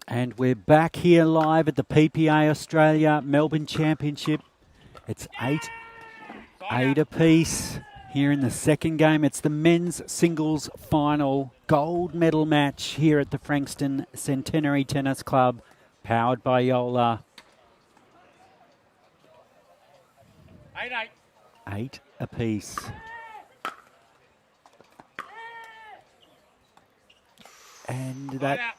And we're back here live at the PPA Australia Melbourne Championship. It's 8 apiece here in the second game. It's the men's singles final gold medal match here at the Frankston Centenary Tennis Club, powered by Joola. 8-8. 8 apiece. And that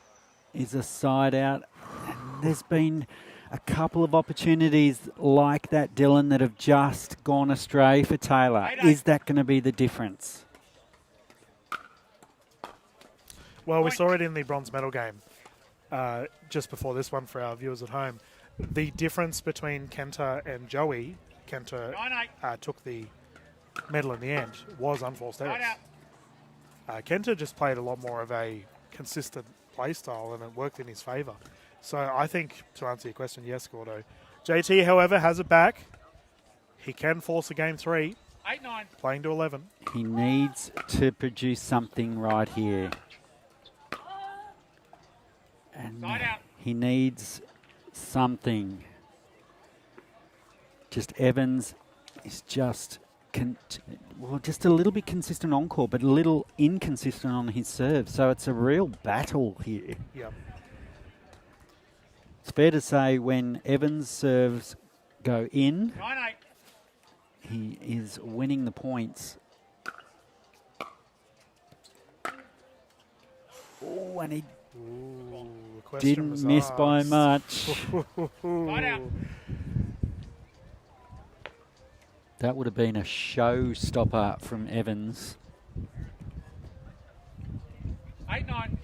is a side out. And there's been a couple of opportunities like that, Dylan, that have just gone astray for Taylor. Is that going to be the difference? Well, we saw it in the bronze medal game just before this one for our viewers at home. The difference between Kenta and Joey, Kenta took the medal in the end, was unforced errors. Kenta just played a lot more of a consistent play style and it worked in his favour. So I think, to answer your question, yes, Gordo. JT, however, has it back. He can force a game 3. 8-9. Playing to 11. He needs to produce something right here. And he needs something. Just Evans is just just a little bit consistent on court, but a little inconsistent on his serve. So it's a real battle here. Yep. It's fair to say when Evans' serves go in, 9-8. he is winning the points. Oh, and he didn't miss by much. That would have been a showstopper from Evans. 8-9.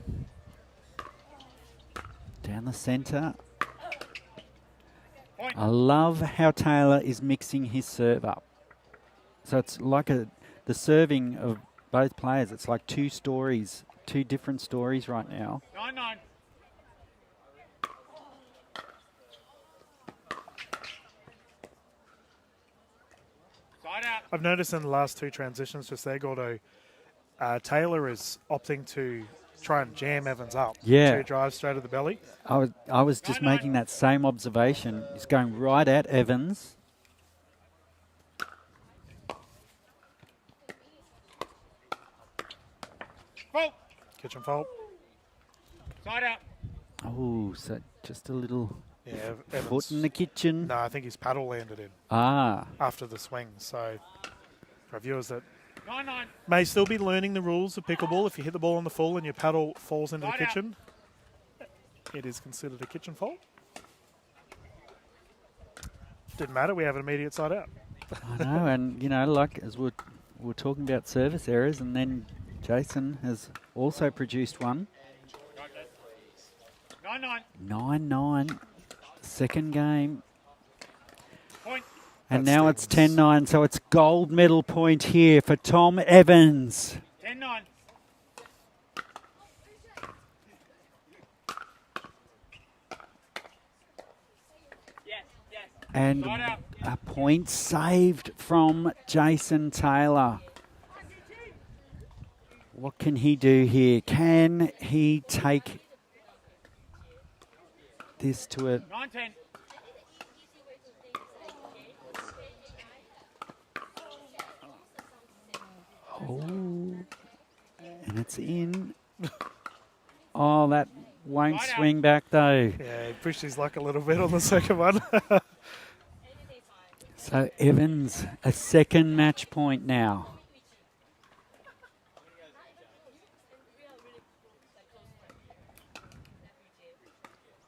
Down the centre. I love how Taylor is mixing his serve up. So it's like the serving of both players. It's like two stories, two different stories right now. 9-9. I've noticed in the last two transitions just there, Gordo, Taylor is opting to try and jam Evans up. Yeah. 2 drives straight at the belly. I was just making that same observation. He's going right at Evans. Fault. Kitchen fault. Side out. Oh, so just a little Yeah, foot Evans. in the kitchen. No, I think his paddle landed in Ah, after the swing. So for viewers that 9-9. may still be learning the rules of pickleball, if you hit the ball on the full and your paddle falls into the Side out. kitchen, it is considered a kitchen fault. Didn't matter, we have an immediate side out. I know, and like as we're talking about service errors, and then Jason has also produced one. 9-9. 9-9, second game. Point. And That's now it's Stevens. 10-9, so it's gold medal point here for Tom Evans. 10-9. And Side out. a point saved from Jason Taylor. What can he do here? Can he take this to a... 9-10. Oh, and it's in. Oh, that won't Side out. swing back though. Yeah, he pushed his luck a little bit on the second one. So Evans, a second match point now.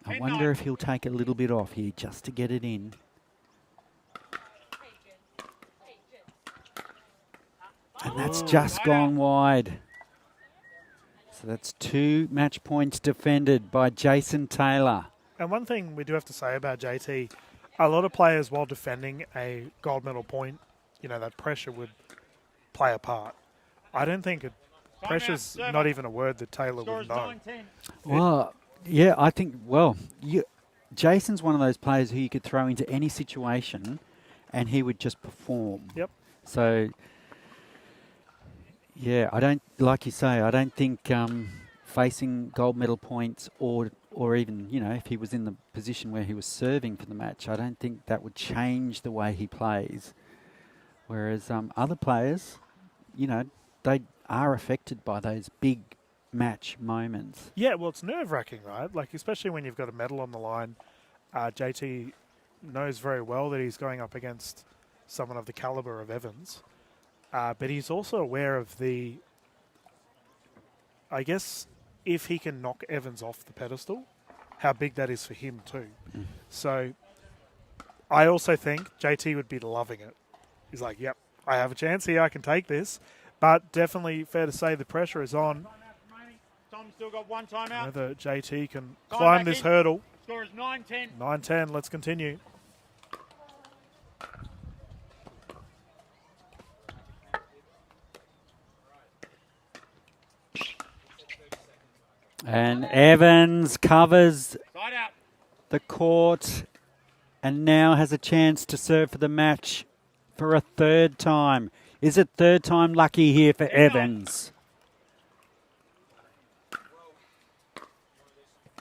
I wonder if he'll take a little bit off here just to get it in. And that's just gone wide. So that's 2 match points defended by Jason Taylor. And one thing we do have to say about JT, a lot of players, while defending a gold medal point, that pressure would play a part. I don't think pressure's not even a word that Taylor Score would is know. 9-10. Well, yeah, I think, Jason's one of those players who you could throw into any situation and he would just perform. Yep. So, yeah, like you say, I don't think facing gold medal points or even, if he was in the position where he was serving for the match, I don't think that would change the way he plays. Whereas other players, they are affected by those big match moments. Yeah, well, it's nerve-wracking, right? Like, especially when you've got a medal on the line. JT knows very well that he's going up against someone of the caliber of Evans. But he's also aware of I guess, if he can knock Evans off the pedestal, how big that is for him too. So I also think JT would be loving it. He's like, yep, I have a chance here, I can take this. But definitely fair to say the pressure is on. Tom's still got 1 timeout. Whether JT can Time climb back this in. hurdle. Score is 9-10. 9-10, let's continue. And Evans covers Side out. the court and now has a chance to serve for the match for a third time. Is it third time lucky here for Evans?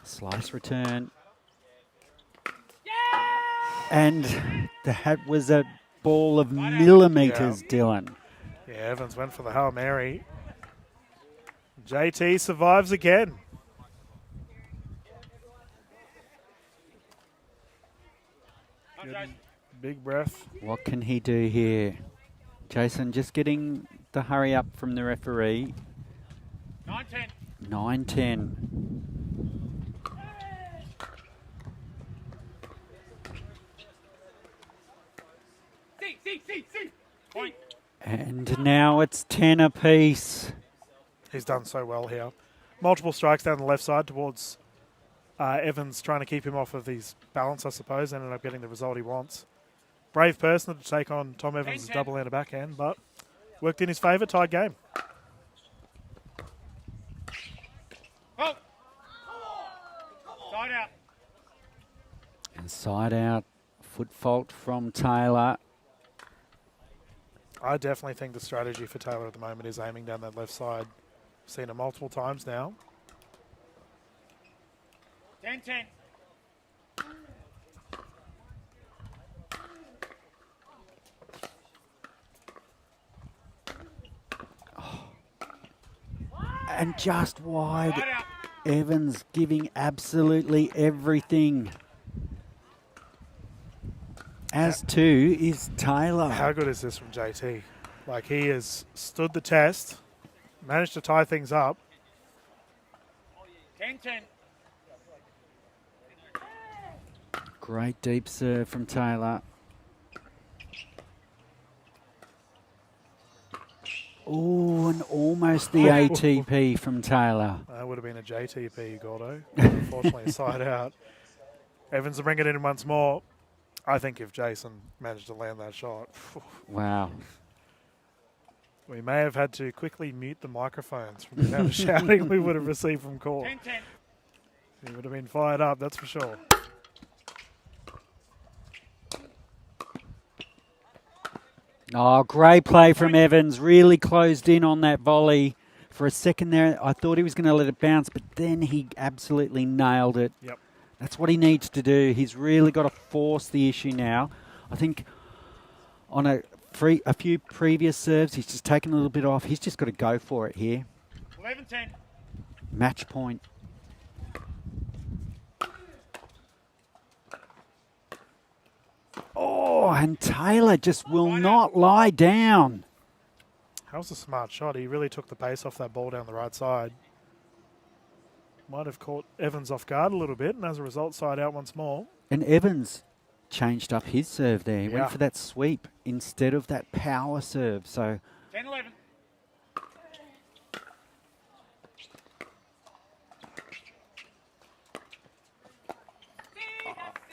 Slice return. And that was a ball of millimetres, Dylan. Yeah, Evans went for the Hail Mary. JT survives again. Big breath. What can he do here? Jason just getting the hurry up from the referee. 9-10. 9-10. See. Point. And now it's 10 apiece. He's done so well here. Multiple strikes down the left side towards Evans, trying to keep him off of his balance, I suppose. Ended up getting the result he wants. Brave person to take on Tom Evans' 10-10. double-handed backhand, but worked in his favour. Tied game. Oh. Side out. And side out. Foot fault from Taylor. I definitely think the strategy for Taylor at the moment is aiming down that left side. Seen it multiple times now. 10-10. And just wide. Right out. Evans giving absolutely everything. As too is Taylor. How good is this from JT? Like, he has stood the test, managed to tie things up. 10-10. Great deep serve from Taylor. Oh, and almost the ATP from Taylor. That would have been a JTP, Gordo. Unfortunately, side out. Evans will bring it in once more. I think if Jason managed to land that shot, Wow. we may have had to quickly mute the microphones from the amount of shouting we would have received from court. 10-10. He would have been fired up, that's for sure. Oh, great play from Evans. Really closed in on that volley. For a second there, I thought he was going to let it bounce, but then he absolutely nailed it. Yep. That's what he needs to do. He's really got to force the issue now. I think on a few previous serves, he's just taken a little bit off. He's just got to go for it here. 11-10. Match point. Oh, and Taylor just will not lie down. That was a smart shot. He really took the pace off that ball down the right side. Might have caught Evans off guard a little bit, and as a result, side out once more. And Evans changed up his serve there. He Yeah. went for that sweep instead of that power serve. So 10-11.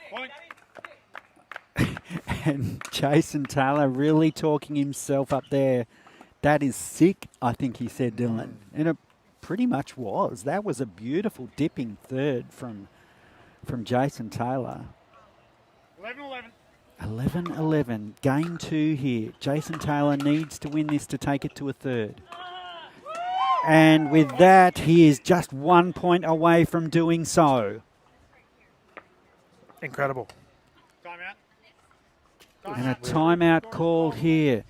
Point. and Jason Taylor really talking himself up there. That is sick, I think he said, Dylan. And it pretty much was. That was a beautiful dipping third from Jason Taylor. 11-11. 11-11. Game 2 here. Jason Taylor needs to win this to take it to a third. And with that, he is just 1 point away from doing so. Incredible. Timeout. And a timeout called here.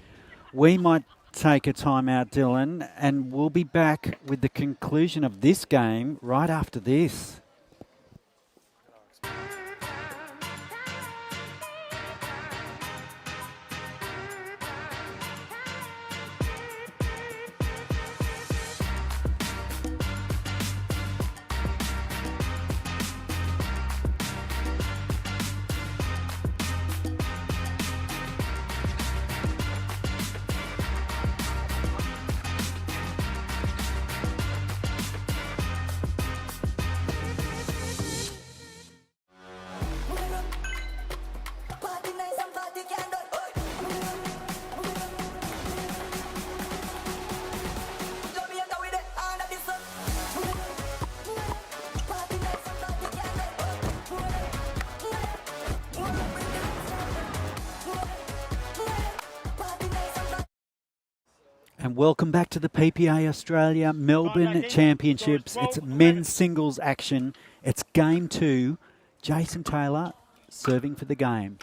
We might take a timeout, Dylan, and we'll be back with the conclusion of this game right after this. And welcome back to the PPA Australia Melbourne Championships. It's men's singles action. It's game 2. Jason Taylor serving for the game.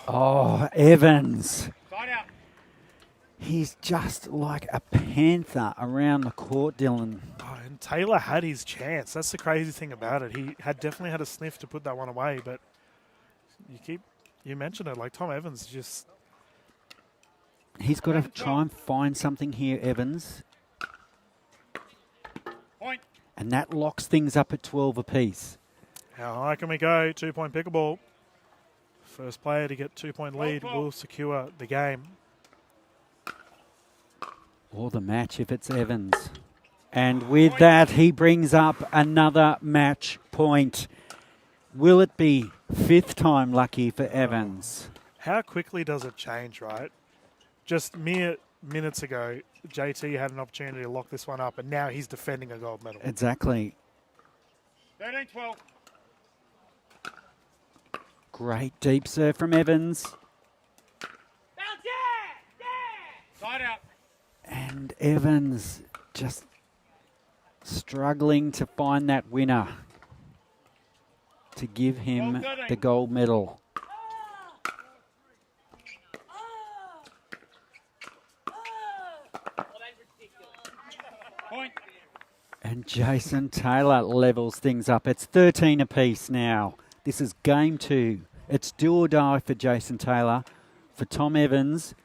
Oh, Evans. Side out. He's just like a panther around the court, Dylan. Oh, and Taylor had his chance. That's the crazy thing about it. He had definitely had a sniff to put that one away, but you mentioned it, like Tom Evans just... He's got to try and find something here, Evans. Point. And that locks things up at 12 apiece. How high can we go? 2-point pickleball. First player to get 2-point lead will secure the game. Or the match if it's Evans. And with that, he brings up another match point. Will it be 5th time lucky for Evans? How quickly does it change, right? Just mere minutes ago, JT had an opportunity to lock this one up, and now he's defending a gold medal. Exactly. 13-12. Great deep serve from Evans. Side out. And Evans just struggling to find that winner to give him the gold medal. Point. And Jason Taylor levels things up. It's 13 apiece now. This is game 2. It's do or die for Jason Taylor. For Tom Evans,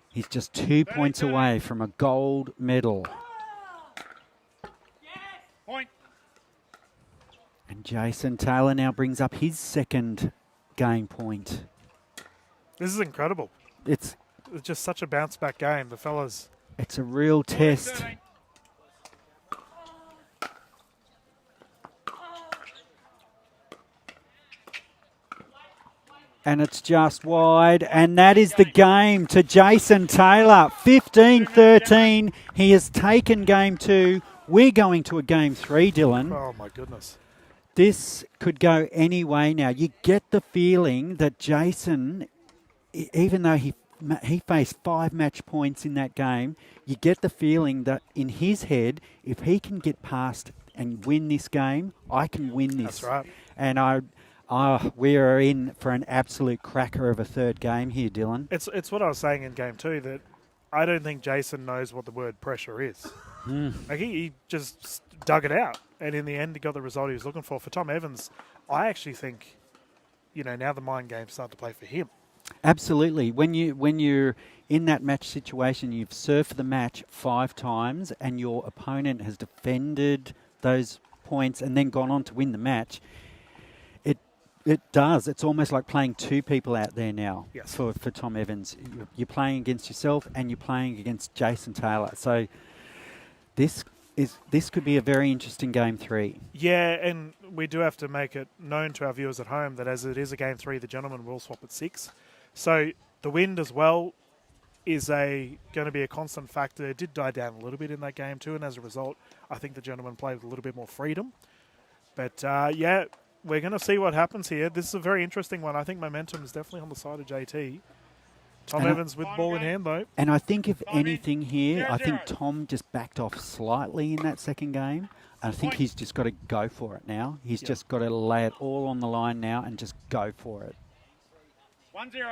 he's just 2 points away from a gold medal. Point. And Jason Taylor now brings up his second game point. This is incredible. It's just such a bounce-back game. The fellas... It's a real test. 13. And it's just wide. And that is the game to Jason Taylor. 15-13. He has taken game 2. We're going to a game 3, Dylan. Oh, my goodness. This could go any way now. You get the feeling that Jason, even though he faced 5 match points in that game, you get the feeling that in his head, if he can get past and win this game, I can win this. That's right. And we are in for an absolute cracker of a third game here, Dylan. It's what I was saying in game 2, that I don't think Jason knows what the word pressure is. Like he just dug it out, and in the end, he got the result he was looking for. For Tom Evans, I actually think, now the mind games start to play for him. Absolutely. When you're in that match situation, you've served for the match 5 times, and your opponent has defended those points and then gone on to win the match. It does. It's almost like playing 2 people out there now. Yes. For Tom Evans. You're playing against yourself and you're playing against Jason Taylor. So this could be a very interesting game 3. Yeah, and we do have to make it known to our viewers at home that as it is a game 3, the gentlemen will swap at 6. So the wind as well is going to be a constant factor. It did die down a little bit in that game too, and as a result, I think the gentlemen played with a little bit more freedom. But yeah, we're going to see what happens here. This is a very interesting one. I think momentum is definitely on the side of JT. Tom Evans with ball in hand, though. And I think if anything here, I think Tom just backed off slightly in that second game. And I think he's just got to go for it now. He's just got to lay it all on the line now and just go for it. 1-0.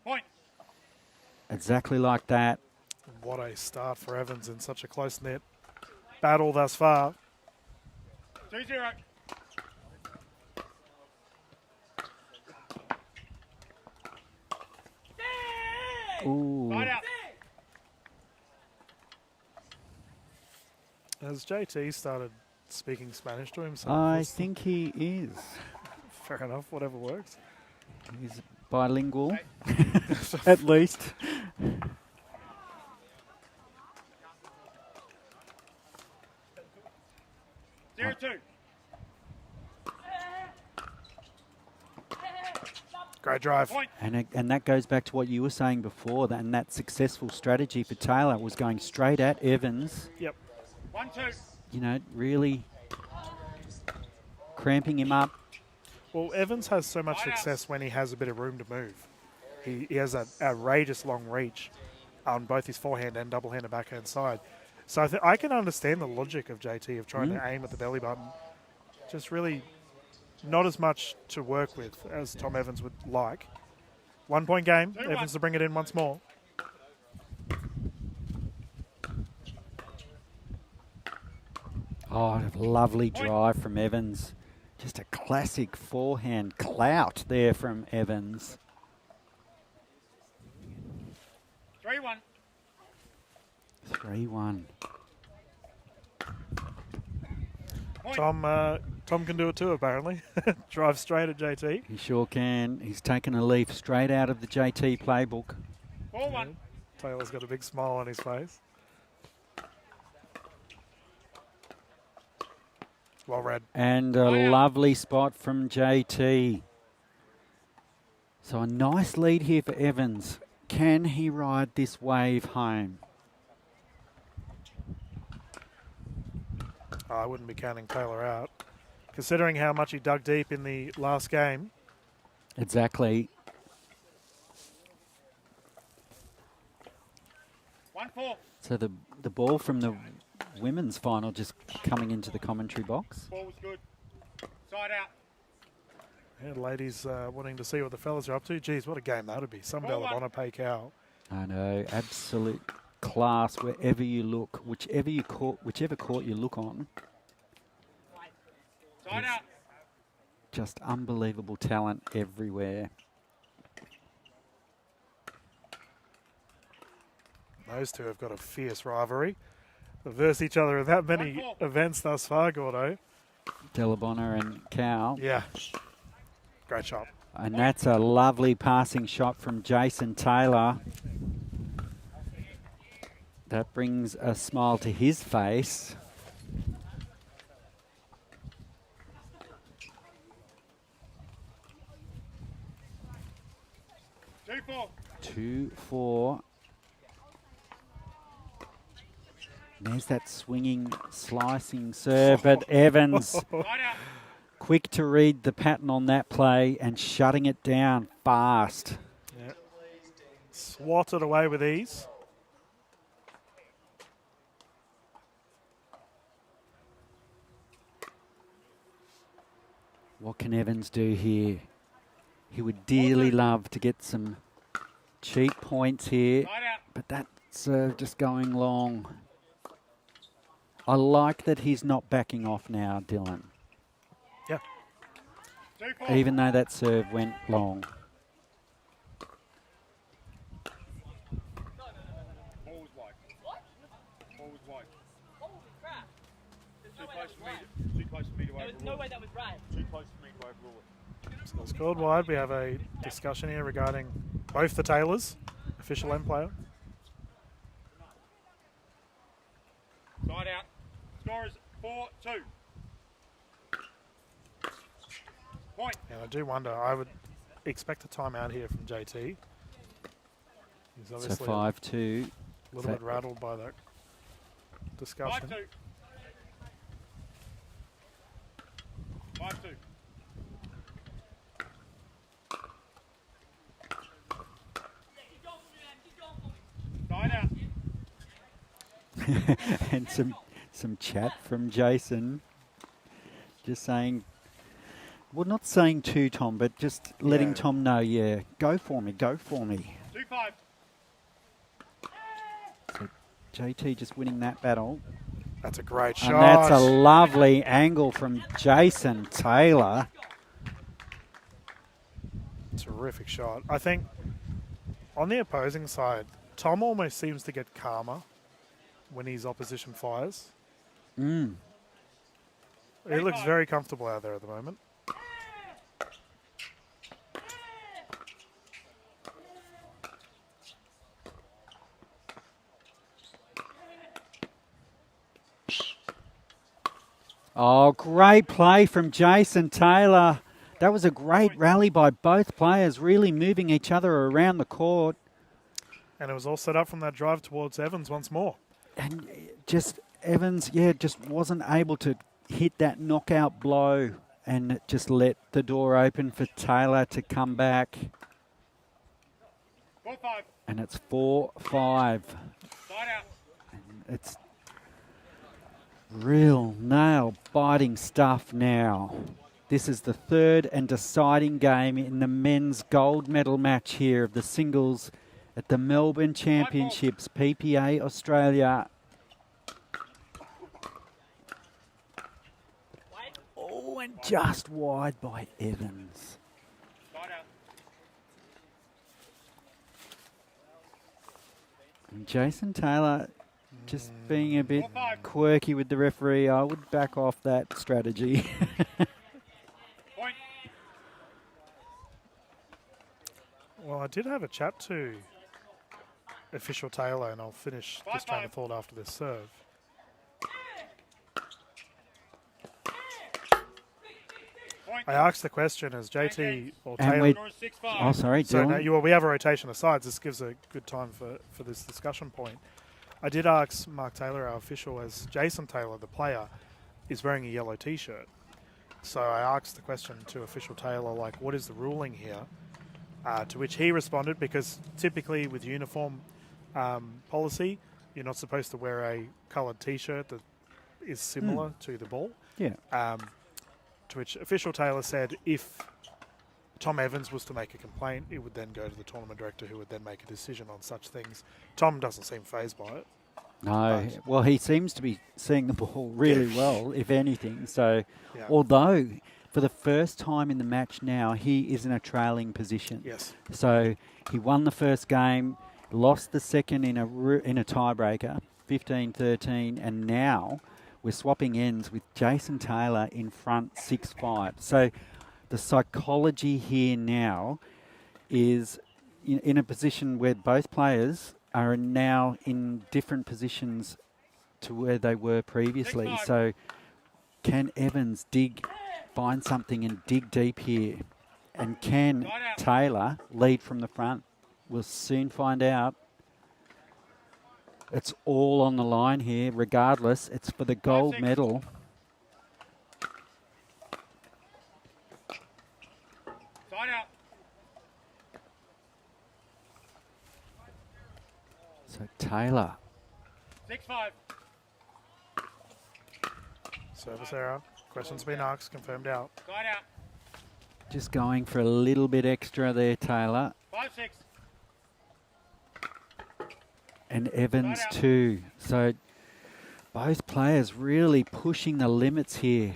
Point. Exactly like that. What a start for Evans in such a close-knit battle thus far. 2-0. Ooh. Side out. Has JT started speaking Spanish to himself? I think he is. Fair enough, whatever works. He's bilingual, at least. 0-2. Great drive. Point. And that goes back to what you were saying before, and that successful strategy for Taylor was going straight at Evans. Yep. 1-2. Really cramping him up. Well, Evans has so much success when he has a bit of room to move. He has an outrageous long reach on both his forehand and double-hand and backhand side. So I can understand the logic of JT of trying to aim at the belly button. Just really not as much to work with as Tom Evans would like. 1 point game. 2-1. Evans to bring it in once more. Oh, lovely drive from Evans. Just a classic forehand clout there from Evans. 3-1. 3-1. Tom can do it too, apparently. Drive straight at JT. He sure can. He's taken a leaf straight out of the JT playbook. 4-1. Taylor's got a big smile on his face. Well read. And a lovely spot from JT. So a nice lead here for Evans. Can he ride this wave home? I wouldn't be counting Taylor out, considering how much he dug deep in the last game. Exactly. 1-4. So the ball from the women's final just coming into the commentary box. Ball was good. Side out. Yeah, the ladies wanting to see what the fellas are up to. Geez, what a game that would be. Some Ball one. Bellabonna pay cow. I know, absolute class wherever you look, whichever court you look on. Side out. Just unbelievable talent everywhere. Those two have got a fierce rivalry. They've versed each other in that many 1-4. events thus far, Gordo. Delabonna and Cal. Yeah. Great shot. And that's a lovely passing shot from Jason Taylor. That brings a smile to his face. Two, 2-4. four. There's that swinging, slicing serve, but Evans Side out. quick to read the pattern on that play and shutting it down fast. Yeah. Swatted away with ease. What can Evans do here? He would dearly love to get some cheap points here, Side out. but that serve just going long. I like that he's not backing off now, Dylan, Yeah. 2-4. even though that serve went long. Ball was wide. Ball was wide. Too close for me. Too close for me to overrule. There was no way that was right. Too close for me to overrule it. So it's called wide. We have a discussion here regarding both the Taylors, official and player. Side out. Score is 4-2. Point. And I do wonder, I would expect a timeout here from JT. He's So obviously 5-2. a little bit rattled by that 5-2. discussion. 5-2. Side out. And some chat from Jason. Just saying, well, not saying to Tom, but just letting Yeah. Tom know, yeah, go for me, go for me. 2-5. So JT just winning that battle. That's a great shot. And that's a lovely angle from Jason Taylor. Terrific shot. I think on the opposing side, Tom almost seems to get calmer when his opposition fires. Mm. He looks very comfortable out there at the moment. Oh, great play from Jason Taylor. That was a great rally by both players, really moving each other around the court. And it was all set up from that drive towards Evans once more. And just Evans, yeah, just wasn't able to hit that knockout blow and it just let the door open for Taylor to come back. 4-5. And it's 4-5. Side out. It's real nail-biting stuff now. This is the third and deciding game in the men's gold medal match here of the singles at the Melbourne Championships, PPA Australia. Oh, and just wide by Evans. Side out. And Jason Taylor just being a bit quirky with the referee. I would back off that strategy. Point. Well, I did have a chat to official Taylor, and I'll finish this train of thought after this serve. Point. I asked the question as JT or And Taylor. we're, Score is oh, 6-5. sorry, So Dylan. we have a rotation of sides. This gives a good time for this discussion point. I did ask Mark Taylor, our official, as Jason Taylor, the player, is wearing a yellow T-shirt. So I asked the question to official Taylor, like, what is the ruling here? To which he responded, because typically with uniform policy, you're not supposed to wear a coloured T-shirt that is similar to the ball. Yeah. To which official Taylor said if Tom Evans was to make a complaint, it would then go to the tournament director, who would then make a decision on such things. Tom doesn't seem fazed by it. No, well, he seems to be seeing the ball really well, if anything. So, Yeah. although for the first time in the match now, he is in a trailing position. Yes. So he won the first game, lost the second in a tiebreaker, 15-13, and now we're swapping ends with Jason Taylor in front 6-5. So the psychology here now is in a position where both players are now in different positions to where they were previously. 6-5. So can Evans find something and dig deep here? And can Taylor lead from the front? We'll soon find out. It's all on the line here. Regardless, it's for the gold 5-6. medal. Side out. So Taylor. 6-5. Service error. Question's been asked, confirmed out. Side out. Just going for a little bit extra there, Taylor. 5-6. And Evans too. So both players really pushing the limits here.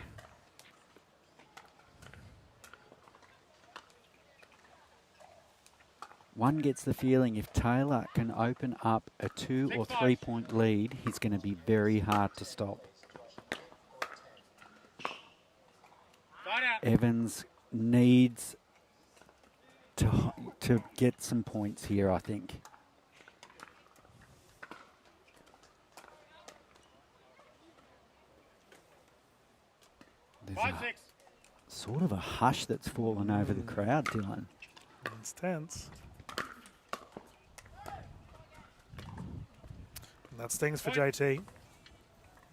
One gets the feeling if Taylor can open up a 2 or 3 point lead, he's going to be very hard to stop. Side out. Evans needs to get some points here, I think. There's 5-6. sort of a hush that's fallen over the crowd, Dylan. It's tense. And that stings for JT.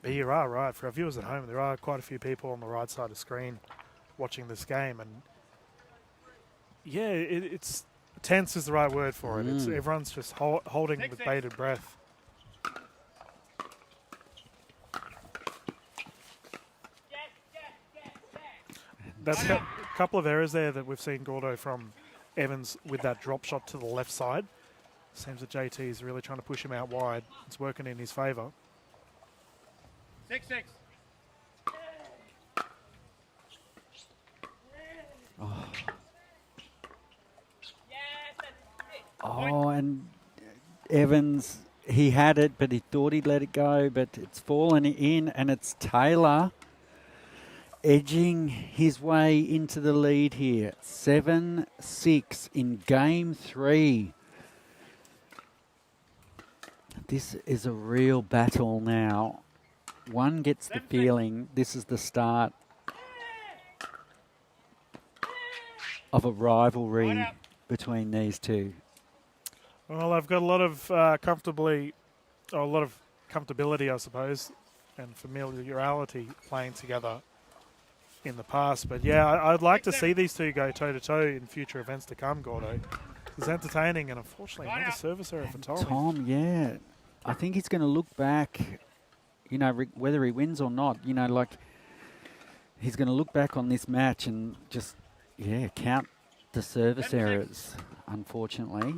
But you are right. For our viewers at home, there are quite a few people on the right side of the screen watching this game. And yeah, it's tense is the right word for it. It's everyone's just holding with 6-6. bated breath. That's a couple of errors there that we've seen, Gordo, from Evans with that drop shot to the left side. Seems that JT is really trying to push him out wide. It's working in his favour. 6-6. Oh, and Evans, he had it, but he thought he'd let it go, but it's fallen in, and it's Taylor edging his way into the lead here. 7-6 in game 3. This is a real battle now. One gets the feeling this is the start of a rivalry between these two. Well, I've got a lot of comfortability, I suppose, and familiarity playing together in the past. But yeah, I'd like to see these two go toe-to-toe in future events to come, Gordo. It's entertaining, and unfortunately, another service error for Tom. Tom, yeah. I think he's going to look back, whether he wins or not, like he's going to look back on this match and just, count the service errors, unfortunately.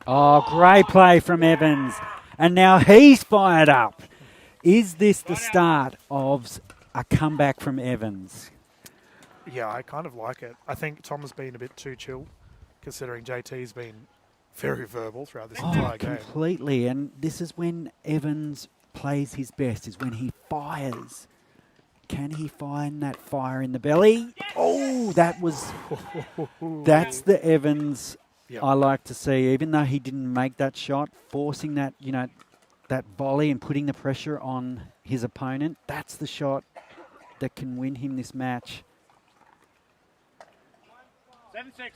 Oh, great play from Evans. And now he's fired up. Is this the start of a comeback from Evans? Yeah, I kind of like it. I think Tom has been a bit too chill, considering JT's been very verbal throughout this entire game. Completely. And this is when Evans plays his best, is when he fires. Can he find that fire in the belly? Oh, that's the Evans Yep. I like to see, even though he didn't make that shot, forcing that, that volley and putting the pressure on his opponent, that's the shot that can win him this match. 7-6.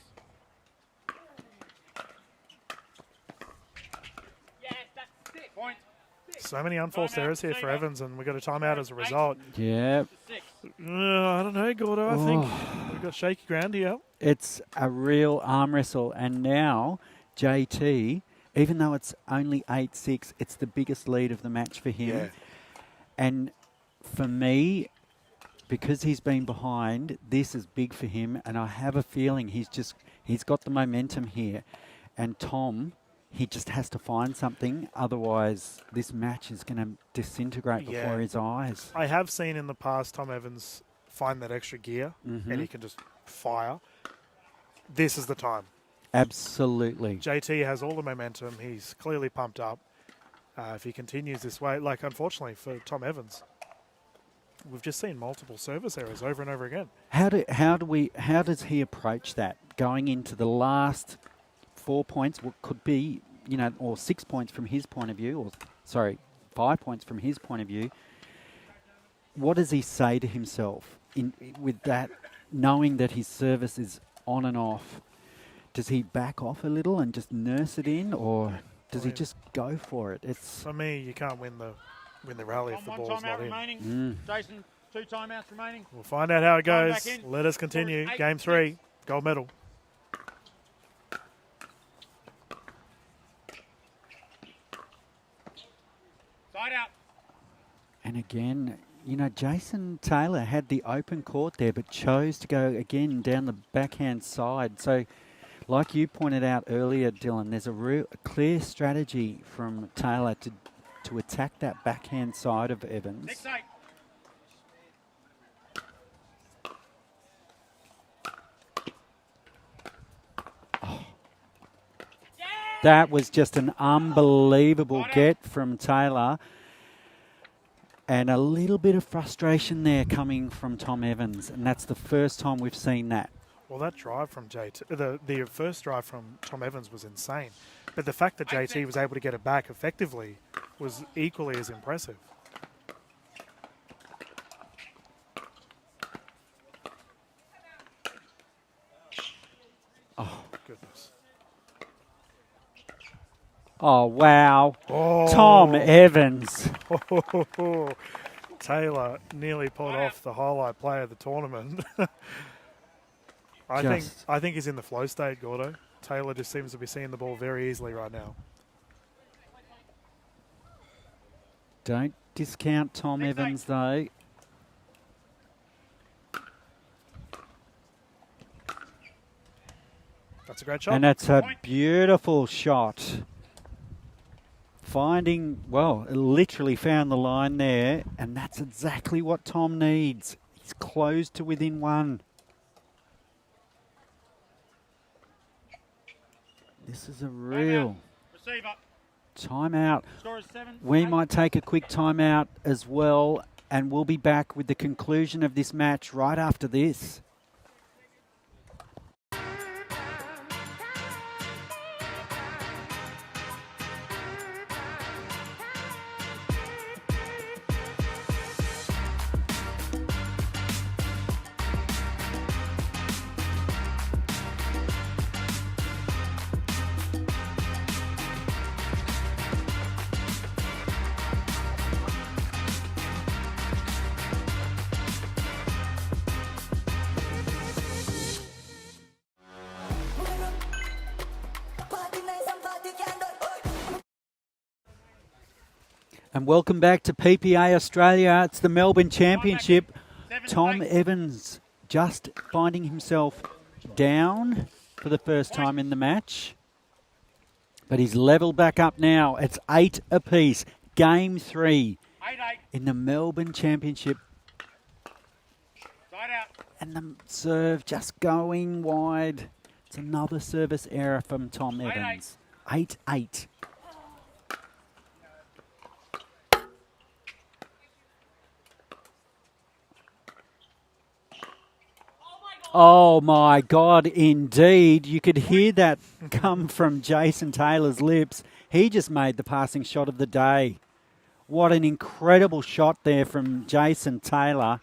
Yes, that's 6. Point. So many unforced Timeout, errors here for Steve. Evans, and we got a timeout as a result. Yeah, 6. I don't know, Gordo. I think we've got shaky ground here. it's a real arm wrestle. And now, JT, even though it's only 8-6, it's the biggest lead of the match for him. Yeah. And for me, because he's been behind, this is big for him. And I have a feeling he's got the momentum here. And Tom, he just has to find something. Otherwise, this match is going to disintegrate before his eyes. I have seen in the past Tom Evans find that extra gear, Mm-hmm. and he can just fire. This is the time. Absolutely. JT has all the momentum. He's clearly pumped up. If he continues this way, unfortunately for Tom Evans, we've just seen multiple service errors over and over again. How does he approach that going into the last 4 points? What could be, or 6 points from his point of view, 5 points from his point of view. What does he say to himself with that, knowing that his service is on and off? Does he back off a little and just nurse it in, or does he just go for it? It's For me, you can't win the rally if the One ball's timeout not in. remaining. Jason, 2 timeouts remaining. We'll find out how it Time goes. back in. Let us continue. Score is Game 3, gold medal. Side out. And again, Jason Taylor had the open court there, but chose to go again down the backhand side. So, like you pointed out earlier, Dylan, there's a clear strategy from Taylor to attack that backhand side of Evans. 6-8. That was just an unbelievable get from Taylor. And a little bit of frustration there coming from Tom Evans. And that's the first time we've seen that. Well, that drive from JT, the first drive from Tom Evans was insane. But the fact that JT was able to get it back effectively was equally as impressive. Oh, goodness. Oh, wow. Oh. Tom Evans. Taylor nearly pulled off the highlight play of the tournament. I think he's in the flow state, Gordo. Taylor just seems to be seeing the ball very easily right now. Don't discount Tom Evans, though. That's a great shot. And that's a beautiful shot. Literally found the line there, and that's exactly what Tom needs. He's closed to within 1. This is a real Receiver. timeout. Score is 7. We might take a quick timeout as well, and we'll be back with the conclusion of this match right after this. And welcome back to PPA Australia. It's the Melbourne Championship. Tom Evans just finding himself down for the first time in the match. But he's level back up now. It's 8 apiece. Game 3 8-8. in the Melbourne Championship. Side out. And the serve just going wide. It's another service error from Tom Evans. 8-8. Oh, my God, indeed. You could hear that come from Jason Taylor's lips. He just made the passing shot of the day. What an incredible shot there from Jason Taylor.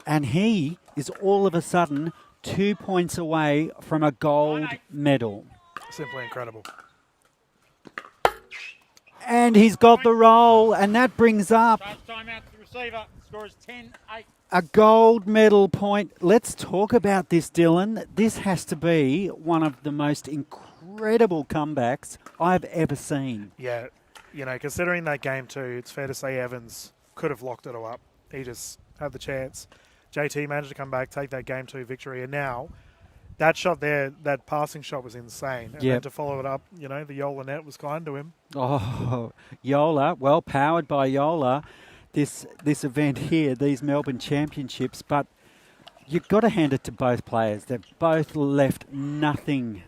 And he is all of a sudden 2 points away from a gold medal. Simply incredible. And he's got the roll, and that brings up Time out to the receiver. Score is 10-8. a gold medal point. Let's talk about this, Dylan. This has to be one of the most incredible comebacks I've ever seen. Yeah, considering that game too, it's fair to say Evans could have locked it all up. He just had the chance. JT managed to come back, take that game 2 victory, and now that shot there, that passing shot was insane. And then to follow it up, the Joola net was kind to him. Oh, Joola, well powered by Joola, this event here, these Melbourne Championships, but you've got to hand it to both players. They've both left nothing.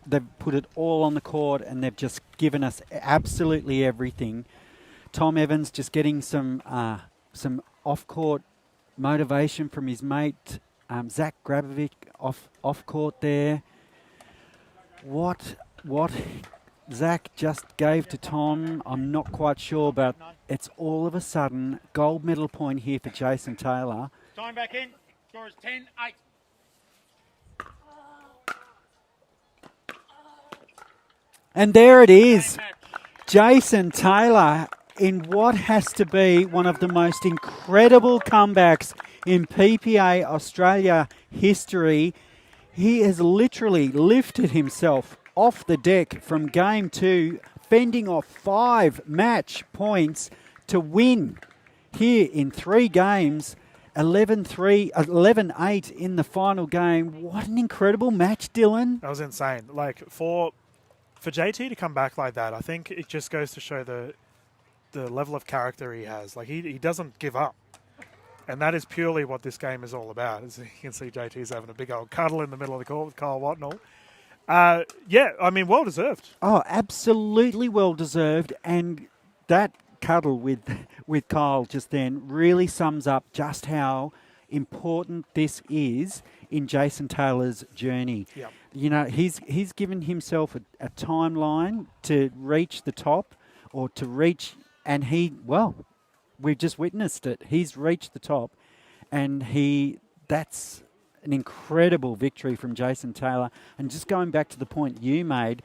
They've put it all on the court and they've just given us absolutely everything. Tom Evans just getting some off-court motivation from his mate, Zach Grabovic off court there. What Zach just gave to Tom, I'm not quite sure, but it's all of a sudden gold medal point here for Jason Taylor. Time back in. Score is 10-8. And there it is. Jason Taylor in what has to be one of the most incredible comebacks in PPA Australia history. He has literally lifted himself off the deck from game 2, fending off 5 match points to win here in 3 games, 11-3, 11-8 in the final game. What an incredible match, Dylan. That was insane. Like, for JT to come back like that, I think it just goes to show the level of character he has. Like, he doesn't give up. And that is purely what this game is all about. As you can see, JT's having a big old cuddle in the middle of the court with Kyle Watnell. Well deserved. Oh, absolutely well deserved. And that cuddle with Kyle just then really sums up just how important this is in Jason Taylor's journey. Yep. He's given himself a timeline to reach the top or to reach, and we've just witnessed it. He's reached the top, and that's an incredible victory from Jason Taylor. And just going back to the point you made,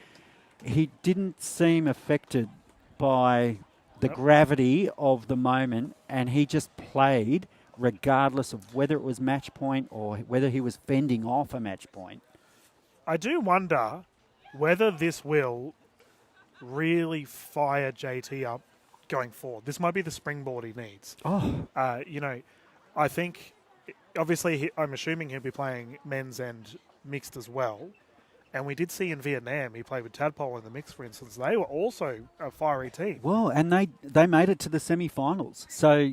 he didn't seem affected by the gravity of the moment, and he just played regardless of whether it was match point or whether he was fending off a match point. I do wonder whether this will really fire JT up going forward. This might be the springboard he needs. I think, obviously, I'm assuming he'll be playing men's and mixed as well. And we did see in Vietnam, he played with Tadpole in the mix, for instance. They were also a fiery team. Well, and they made it to the semi-finals. So,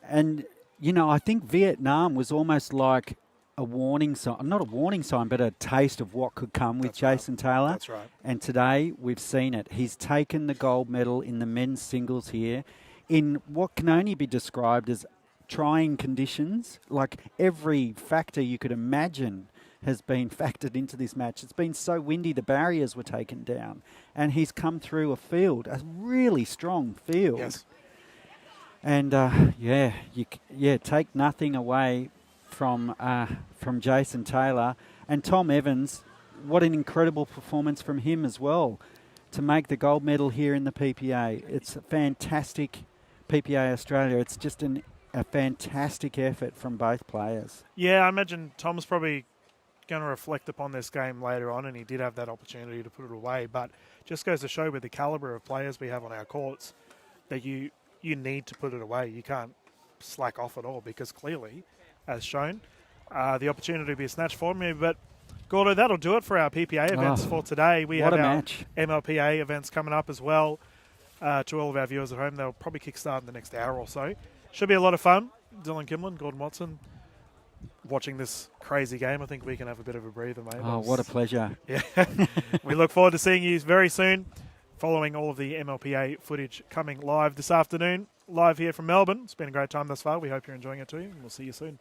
and, I think Vietnam was almost like a warning sign, not a warning sign, but a taste of what could come with Jason Taylor. That's right. And today we've seen it. He's taken the gold medal in the men's singles here in what can only be described as trying conditions. Like every factor you could imagine has been factored into this match. It's been so windy, the barriers were taken down. And he's come through a really strong field. Yes. And, take nothing away from Jason Taylor. And Tom Evans, what an incredible performance from him as well to make the gold medal here in the PPA. It's a fantastic PPA Australia. It's just a fantastic effort from both players. Yeah, I imagine Tom's probably going to reflect upon this game later on, and he did have that opportunity to put it away. But just goes to show with the calibre of players we have on our courts that you need to put it away. You can't slack off at all because clearly, as shown, the opportunity to be snatched from me. But, Gordo, that'll do it for our PPA events for today. We have our match. MLPA events coming up as well. To all of our viewers at home, they'll probably kickstart in the next hour or so. Should be a lot of fun. Dylan Kimlin, Gordon Watson, watching this crazy game. I think we can have a bit of a breather, mate. Oh, what a pleasure. Yeah. We look forward to seeing you very soon, following all of the MLPA footage coming live this afternoon, live here from Melbourne. It's been a great time thus far. We hope you're enjoying it too, and we'll see you soon.